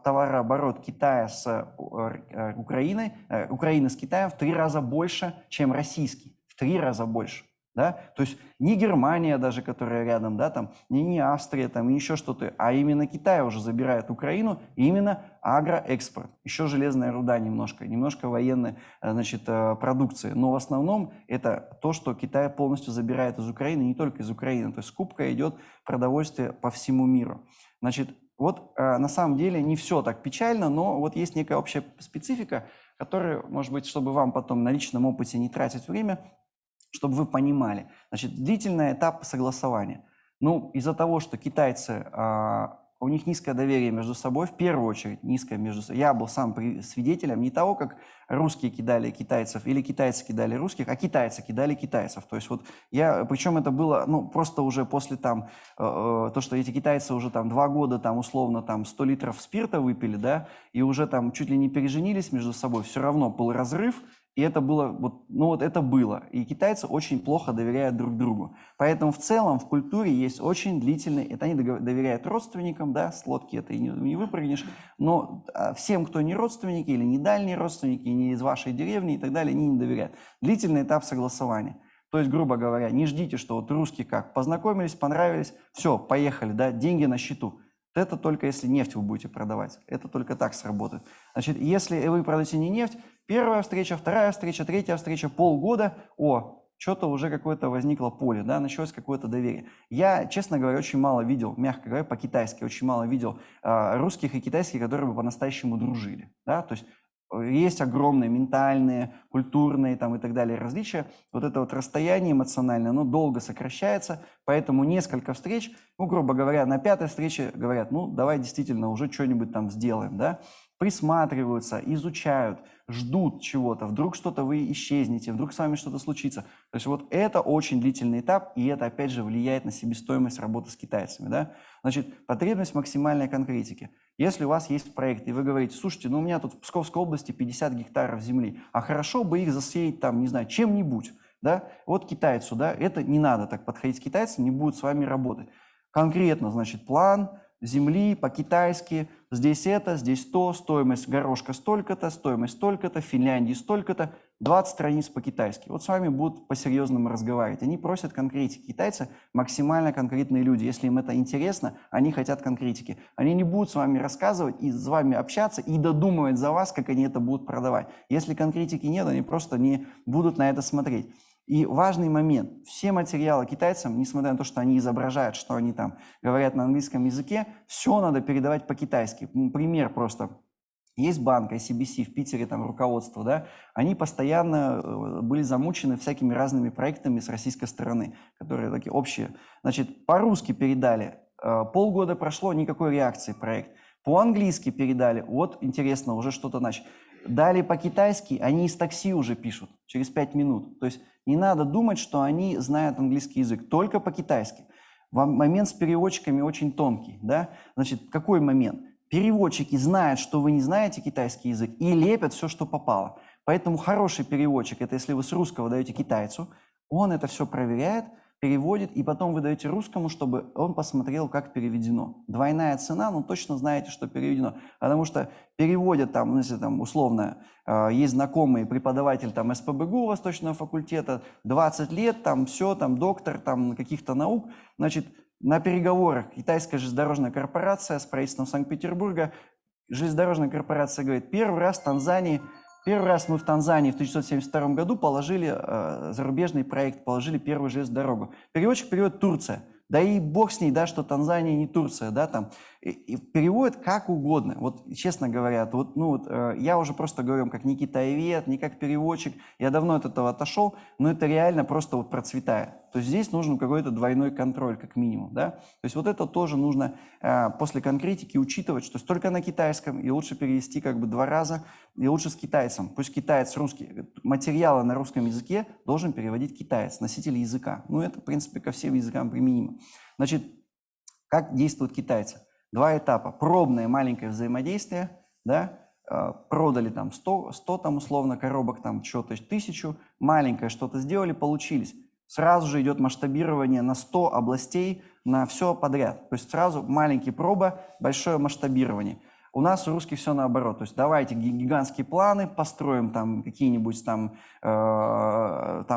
товарооборот Китая с Украиной, Украины с Китаем в 3 раза больше, чем российский. В 3 раза больше. Да? То есть не Германия даже, которая рядом, да, там, не Австрия, там, и еще что-то, а именно Китай уже забирает Украину, и именно агроэкспорт. Еще железная руда немножко военной, значит, продукции. Но в основном это то, что Китай полностью забирает из Украины, не только из Украины. То есть скупка идет продовольствия по всему миру. Значит, вот на самом деле не все так печально, но вот есть некая общая специфика, которая, может быть, чтобы вам потом на личном опыте не тратить время, чтобы вы понимали. Значит, длительный этап согласования. Ну, из-за того, что китайцы, у них низкое доверие между собой, в первую очередь низкое между собой. Я был сам свидетелем не того, как русские кидали китайцев или китайцы кидали русских, а китайцы кидали китайцев. То есть вот причем это было, ну, просто уже после там, то, что эти китайцы уже там 2 года там условно там 100 литров спирта выпили, да, и уже там чуть ли не переженились между собой, все равно был разрыв. И это было, это было. И китайцы очень плохо доверяют друг другу. Поэтому в целом в культуре есть очень длительный, это они доверяют родственникам, да, с лодки это и не выпрыгнешь, но всем, кто не родственники или не дальние родственники, не из вашей деревни и так далее, они не доверяют. Длительный этап согласования. То есть, грубо говоря, не ждите, что вот русские как, познакомились, понравились, все, поехали, да, деньги на счету. Это только если нефть вы будете продавать. Это только так сработает. Значит, если вы продаете не нефть, первая встреча, вторая встреча, третья встреча, полгода, что-то уже какое-то возникло поле, да, началось какое-то доверие. Я, честно говоря, очень мало видел, мягко говоря, по-китайски, очень мало видел русских и китайских, которые бы по-настоящему дружили, да, то есть есть огромные ментальные, культурные там и так далее различия. Вот это вот расстояние эмоциональное, оно долго сокращается, поэтому несколько встреч, ну, грубо говоря, на 5-й встрече говорят, ну, давай действительно уже что-нибудь там сделаем, да, присматриваются, изучают, ждут чего-то, вдруг что-то вы исчезнете, вдруг с вами что-то случится. То есть вот это очень длительный этап, и это, опять же, влияет на себестоимость работы с китайцами, да. Значит, потребность максимальной конкретики. Если у вас есть проект, и вы говорите, слушайте, ну у меня тут в Псковской области 50 гектаров земли, а хорошо бы их засеять там, не знаю, чем-нибудь, да, вот китайцу, да, это не надо так подходить к китайцам, не будут с вами работать. Конкретно, значит, план земли по-китайски, здесь это, здесь то, стоимость горошка столько-то, стоимость столько-то, в Финляндии столько-то, 20 страниц по-китайски. Вот с вами будут по-серьезному разговаривать. Они просят конкретики. Китайцы максимально конкретные люди. Если им это интересно, они хотят конкретики. Они не будут с вами рассказывать и с вами общаться и додумывать за вас, как они это будут продавать. Если конкретики нет, они просто не будут на это смотреть. И важный момент. Все материалы китайцам, несмотря на то, что они изображают, что они там говорят на английском языке, все надо передавать по-китайски. Пример просто. Есть банк ICBC в Питере, там руководство, да, они постоянно были замучены всякими разными проектами с российской стороны, которые такие общие. Значит, по-русски передали, полгода прошло, никакой реакции проект. По-английски передали, вот интересно, уже что-то начали. Дали по-китайски, они из такси уже пишут, через 5 минут. То есть не надо думать, что они знают английский язык, только по-китайски. Момент с переводчиками очень тонкий, да. Значит, какой момент? Переводчики знают, что вы не знаете китайский язык, и лепят все, что попало. Поэтому хороший переводчик, это если вы с русского даете китайцу, он это все проверяет, переводит, и потом вы даете русскому, чтобы он посмотрел, как переведено. Двойная цена, но точно знаете, что переведено. Потому что переводят там, если там условно есть знакомый преподаватель там СПбГУ Восточного факультета, 20 лет, там все, там доктор там каких-то наук, значит, на переговорах китайская железнодорожная корпорация с правительством Санкт-Петербурга, железнодорожная корпорация говорит, первый раз мы в Танзании в 1972 году положили зарубежный проект, положили первую железную дорогу. Переводчик переводит Турция. Да и бог с ней, да, что Танзания не Турция, да, там. И переводит как угодно. Вот, честно говоря, я уже просто говорю, как не китаевед, не как переводчик. Я давно от этого отошел, но это реально просто вот процветает. то есть здесь нужен какой-то двойной контроль, как минимум, да. То есть вот это тоже нужно после конкретики учитывать, что только на китайском, и лучше перевести как бы 2 раза, и лучше с китайцем. Пусть китаец русский, материалы на русском языке должен переводить китаец, носитель языка. Ну, это, в принципе, ко всем языкам применимо. Значит, как действуют китайцы? 2 этапа. Пробное маленькое взаимодействие, да, продали там 100 там условно коробок, там что-то 1000, маленькое что-то сделали, получились. Сразу же идет масштабирование на 100 областей, на все подряд. То есть сразу маленькие проба, большое масштабирование. У нас у русских все наоборот. То есть давайте гигантские планы, построим там какие-нибудь там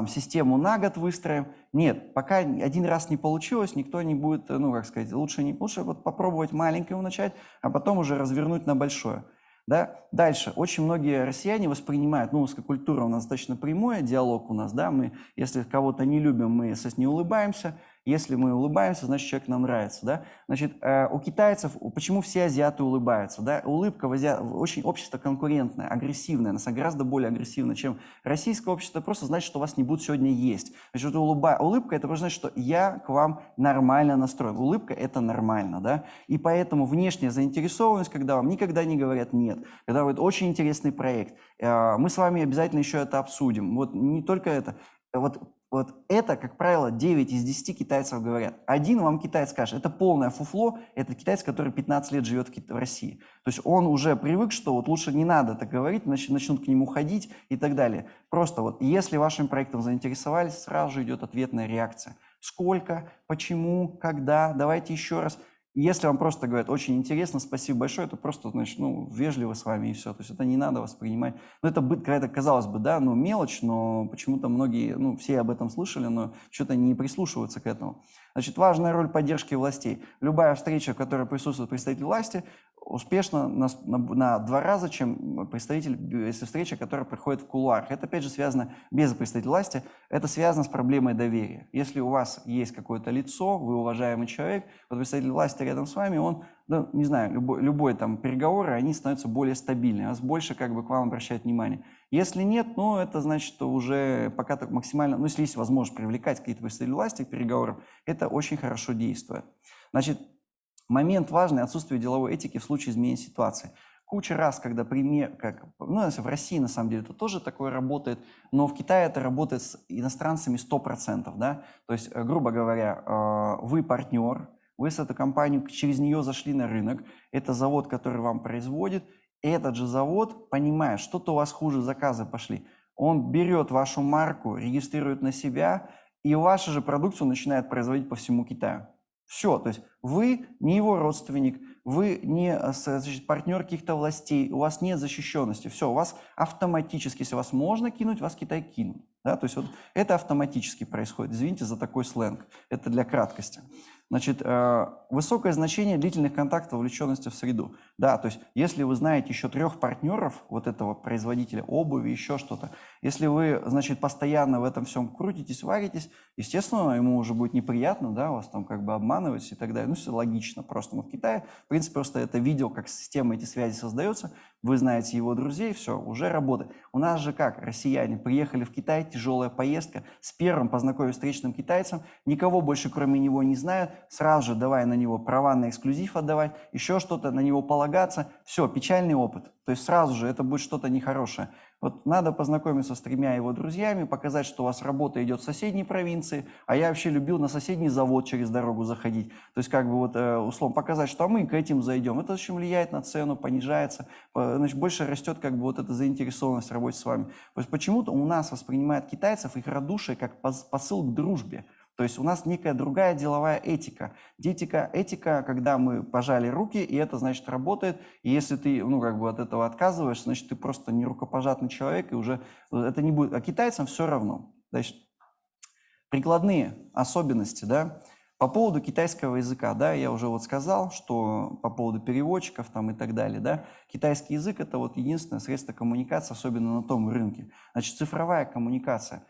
систему на год выстроим. Нет, пока один раз не получилось, никто не будет, ну как сказать, лучше вот попробовать маленькое начать, а потом уже развернуть на большое. Да? Дальше. Очень многие россияне воспринимают, ну, русская культура у нас достаточно прямой, диалог у нас, да, мы, если кого-то не любим, мы, естественно, не улыбаемся, если мы улыбаемся, значит, человек нам нравится, да. Значит, у китайцев, почему все азиаты улыбаются, да, улыбка очень общество конкурентное, агрессивное, на самом деле гораздо более агрессивное, чем российское общество, просто значит, что у вас не будет сегодня есть. Значит, улыбка, это просто значит, что я к вам нормально настроен, улыбка – это нормально, да, и поэтому внешняя заинтересованность, когда вам никогда не говорят «нет», когда говорят «очень интересный проект», мы с вами обязательно еще это обсудим, вот не только это, вот это, как правило, 9 из 10 китайцев говорят. Один вам китаец скажет, это полное фуфло, это китаец, который 15 лет живет в России. То есть он уже привык, что вот лучше не надо так говорить, начнут к нему ходить и так далее. Просто вот если вашим проектом заинтересовались, сразу же идет ответная реакция. Сколько, почему, когда, давайте еще раз. Если вам просто говорят, очень интересно, спасибо большое, это просто, значит, ну, вежливо с вами и все. То есть это не надо воспринимать. Ну, это какая-то, казалось бы, да, ну, мелочь, но почему-то многие, ну, все об этом слышали, но что-то не прислушиваются к этому. Значит, важная роль поддержки властей. Любая встреча, в которой присутствует представитель власти, успешно на 2 раза, чем если встреча, которая проходит в кулуарах. Это, опять же, связано без представителя власти, это связано с проблемой доверия. Если у вас есть какое-то лицо, вы уважаемый человек, вот представитель власти рядом с вами, он, ну, не знаю, любой там переговоры, они становятся более стабильны, вас больше как бы к вам обращают внимание. Если нет, ну, это значит, что уже пока так максимально, ну, если есть возможность привлекать какие-то представители власти к переговорам, это очень хорошо действует. Значит, момент важный – отсутствие деловой этики в случае изменения ситуации. Куча раз, когда в России на самом деле это тоже такое работает, но в Китае это работает с иностранцами 100%, да? То есть, грубо говоря, вы партнер, вы с этой компанией через нее зашли на рынок, это завод, который вам производит, этот же завод, понимая, что-то у вас хуже заказы пошли, он берет вашу марку, регистрирует на себя, и вашу же продукцию начинает производить по всему Китаю. Все, то есть вы не его родственник, вы не партнер каких-то властей, у вас нет защищенности. Все, у вас автоматически, если вас можно кинуть, вас Китай кинут. Да? То есть вот это автоматически происходит. Извините за такой сленг, это для краткости. Значит, высокое значение длительных контактов, вовлеченности в среду. Да, то есть если вы знаете еще 3 партнеров вот этого производителя обуви, еще что-то, если вы, значит, постоянно в этом всем крутитесь, варитесь, естественно, ему уже будет неприятно, да, вас там как бы обманывать и так далее. Ну, все логично просто. Мы в Китае, в принципе, просто это видел, как система эти связи создается, вы знаете его друзей, все, уже работает. У нас же как, россияне, приехали в Китай, тяжелая поездка, с первым познакомились с встречным китайцем, никого больше кроме него не знают, сразу же давай на него права на эксклюзив отдавать, еще что-то, на него полагаться, все, печальный опыт. То есть сразу же это будет что-то нехорошее. Вот надо познакомиться с 3 его друзьями, показать, что у вас работа идет в соседней провинции, а я вообще любил на соседний завод через дорогу заходить. То есть как бы вот условно показать, что мы к этим зайдем. Это очень влияет на цену, понижается, значит, больше растет как бы вот эта заинтересованность в работе с вами. То есть почему-то у нас воспринимают китайцев, их радушие как посыл к дружбе. То есть у нас некая другая деловая этика. Этика, когда мы пожали руки, и это, значит, работает. И если ты, ну, как бы от этого отказываешь, значит, ты просто не рукопожатный человек, и уже это не будет. А китайцам все равно. Значит, прикладные особенности, да. По поводу китайского языка, да, я уже вот сказал, что по поводу переводчиков там и так далее, да, китайский язык – это вот единственное средство коммуникации, особенно на том рынке. Значит, цифровая коммуникация.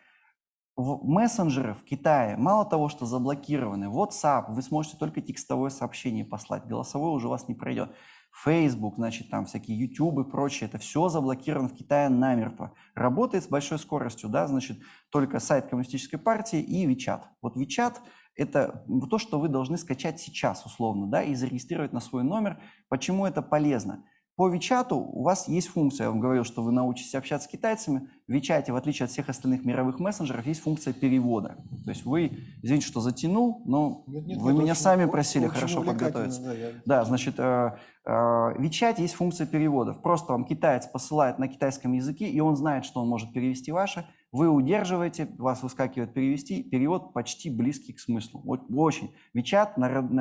Мессенджеры в Китае мало того, что заблокированы, WhatsApp, вы сможете только текстовое сообщение послать, голосовое уже у вас не пройдет. Facebook, значит, там всякие YouTube и прочее, это все заблокировано в Китае намертво. Работает с большой скоростью, да, значит, только сайт Коммунистической партии и WeChat. Вот WeChat – это то, что вы должны скачать сейчас, условно, да, и зарегистрировать на свой номер. Почему это полезно? По WeChat у вас есть функция, я вам говорил, что вы научитесь общаться с китайцами. В WeChat, в отличие от всех остальных мировых мессенджеров, есть функция перевода. То есть вы, извините, что затянул, но вы меня сами просили хорошо подготовиться. Да, значит, в WeChat есть функция переводов. Просто вам китаец посылает на китайском языке, и он знает, что он может перевести ваше. Вы удерживаете, у вас выскакивает перевести, перевод почти близкий к смыслу. Вот, очень. WeChat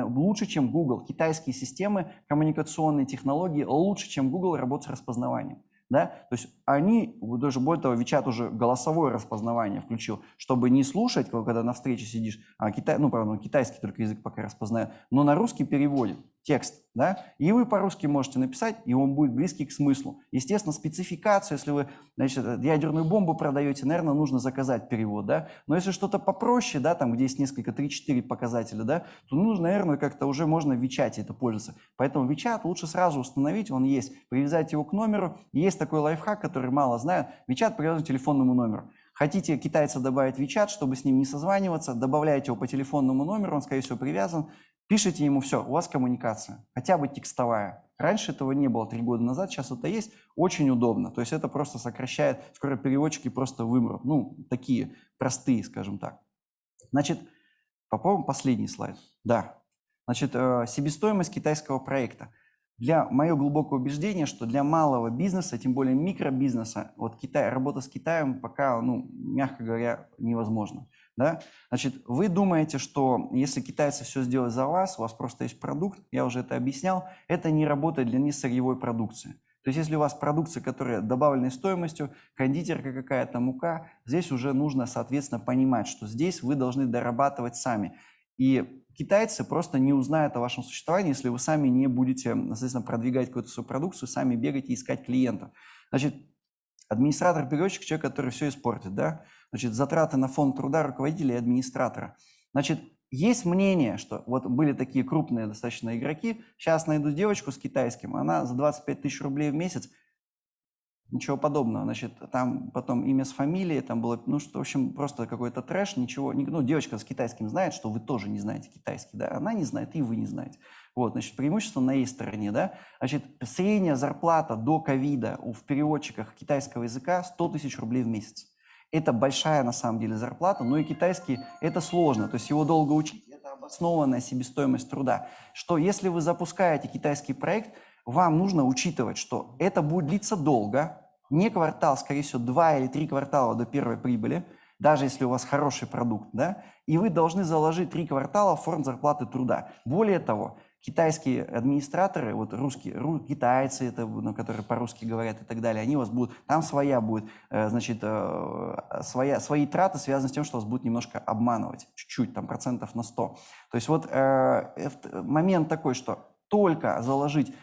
лучше, чем Google. Китайские системы, коммуникационные технологии лучше, чем Google работают с распознаванием. Да? То есть они, даже более того, WeChat уже голосовое распознавание включил, чтобы не слушать, когда на встрече сидишь, а китайский только язык пока распознает, но на русский переводит текст, да, и вы по-русски можете написать, и он будет близкий к смыслу. Естественно, спецификацию, если вы, значит, ядерную бомбу продаете, наверное, нужно заказать перевод, да, но если что-то попроще, да, там, где есть несколько, 3-4 показателя, да, то нужно, наверное, как-то уже можно в WeChat это пользоваться. Поэтому WeChat лучше сразу установить, он есть, привязать его к номеру. Есть такой лайфхак, который мало знают, WeChat привязан к телефонному номеру. Хотите китайца добавить в WeChat, чтобы с ним не созваниваться, добавляете его по телефонному номеру, он, скорее всего, привязан, пишите ему, все, у вас коммуникация, хотя бы текстовая. Раньше этого не было 3 года назад, сейчас это есть, очень удобно. То есть это просто сокращает, скоро переводчики просто вымрут. Ну, такие простые, скажем так. Значит, попробуем последний слайд. Да. Значит, себестоимость китайского проекта. Мое глубокое убеждение, что для малого бизнеса, тем более микробизнеса, вот работа с Китаем пока, мягко говоря, невозможно. Да? Значит, вы думаете, что если китайцы все сделают за вас, у вас просто есть продукт, я уже это объяснял, это не работает для несырьевой продукции. То есть если у вас продукция, которая добавленной стоимостью, кондитерка какая-то, мука, здесь уже нужно, соответственно, понимать, что здесь вы должны дорабатывать сами. И китайцы просто не узнают о вашем существовании, если вы сами не будете, соответственно, продвигать какую-то свою продукцию, сами бегать и искать клиентов. Значит, администратор-переводчик – человек, который все испортит, да? Значит, затраты на фонд труда руководителя и администратора. Значит, есть мнение, что вот были такие крупные достаточно игроки, сейчас найду девочку с китайским, она за 25 тысяч рублей в месяц, ничего подобного, значит, там потом имя с фамилией, там было, в общем, просто какой-то трэш, ничего, девочка с китайским знает, что вы тоже не знаете китайский, да, она не знает, и вы не знаете. Вот, значит, преимущество на ее стороне, да, значит, средняя зарплата до ковида в переводчиках китайского языка 100 тысяч рублей в месяц. Это большая, на самом деле, зарплата, но и китайский – это сложно, то есть его долго учить, это обоснованная себестоимость труда, что если вы запускаете китайский проект, вам нужно учитывать, что это будет длиться долго, не квартал, скорее всего, 2 или 3 квартала до первой прибыли, даже если у вас хороший продукт, да, и вы должны заложить 3 квартала в фонд зарплаты труда. Более того, китайские администраторы, вот китайцы, это, которые по-русски говорят и так далее, они у вас будут, там своя будет, значит, свои траты связаны с тем, что вас будут немножко обманывать, чуть-чуть, там, процентов на 100. То есть вот момент такой, что только заложить,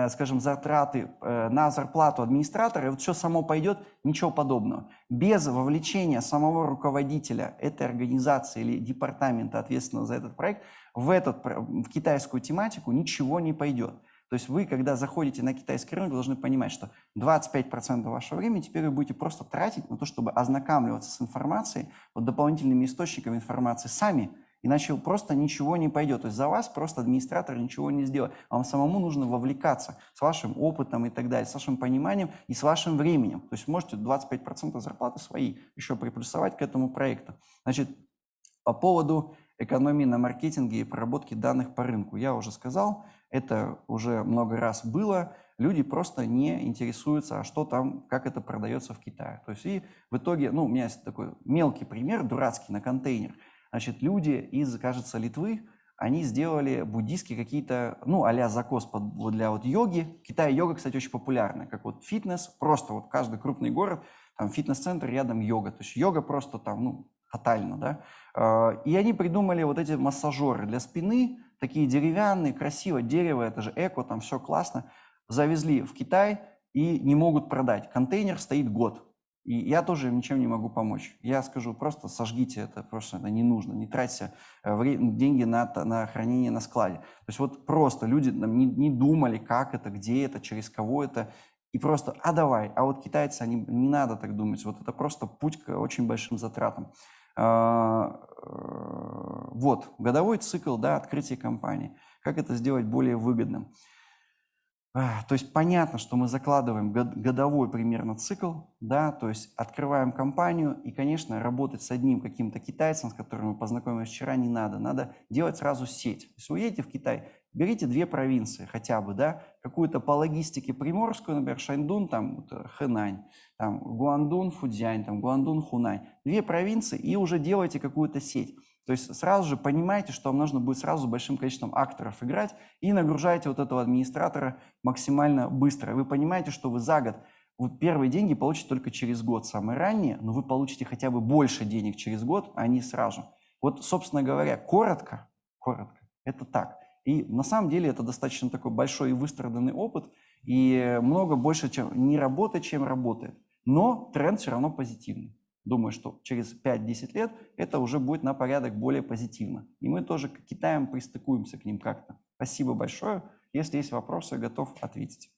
скажем, затраты на зарплату администратора, и вот все само пойдет, ничего подобного. Без вовлечения самого руководителя этой организации или департамента, ответственного за этот проект, в китайскую тематику ничего не пойдет. То есть вы, когда заходите на китайский рынок, должны понимать, что 25% вашего времени теперь вы будете просто тратить на то, чтобы ознакомливаться с информацией, вот дополнительными источниками информации сами, иначе просто ничего не пойдет. То есть за вас просто администратор ничего не сделает. Вам самому нужно вовлекаться с вашим опытом и так далее, с вашим пониманием и с вашим временем. То есть можете 25% зарплаты свои еще приплюсовать к этому проекту. Значит, по поводу экономии на маркетинге и проработке данных по рынку. Я уже сказал, это уже много раз было. Люди просто не интересуются, а что там, как это продается в Китае. То есть и в итоге, у меня есть такой мелкий пример, дурацкий, на контейнер. Значит, люди из, кажется, Литвы, они сделали буддийские какие-то, а-ля закос для вот йоги. В Китае йога, кстати, очень популярна, как вот фитнес, просто вот каждый крупный город, там фитнес-центр, рядом йога. То есть йога просто там, тотально, да. И они придумали вот эти массажеры для спины, такие деревянные, красиво, дерево, это же эко, там все классно. Завезли в Китай и не могут продать. Контейнер стоит год. И я тоже им ничем не могу помочь. Я скажу, просто сожгите это, просто это не нужно, не тратьте деньги на хранение на складе. То есть вот просто люди не думали, как это, где это, через кого это, и просто, давай, а вот китайцы, они, не надо так думать, вот это просто путь к очень большим затратам. Вот, годовой цикл, да, открытия компании. Как это сделать более выгодным? То есть понятно, что мы закладываем годовой примерно цикл, да, то есть открываем компанию, и, конечно, работать с одним каким-то китайцем, с которым мы познакомились вчера, не надо. Надо делать сразу сеть. То есть вы едете в Китай, берите 2 провинции хотя бы, да, какую-то по логистике приморскую, например, Шаньдун, там, Хэнань, там, Гуандун, Фудзянь, там, Гуандун, Хунань. 2 провинции, и уже делайте какую-то сеть. То есть сразу же понимаете, что вам нужно будет сразу с большим количеством акторов играть, и нагружаете вот этого администратора максимально быстро. Вы понимаете, что вы за год, вы первые деньги получите только через год, самые ранние, но вы получите хотя бы больше денег через год, а не сразу. Вот, собственно говоря, коротко, это так. И на самом деле это достаточно такой большой и выстраданный опыт, и много больше, чем не работает, чем работает. Но тренд все равно позитивный. Думаю, что через 5-10 лет это уже будет на порядок более позитивно. И мы тоже к Китаям пристыкуемся к ним как-то. Спасибо большое. Если есть вопросы, готов ответить.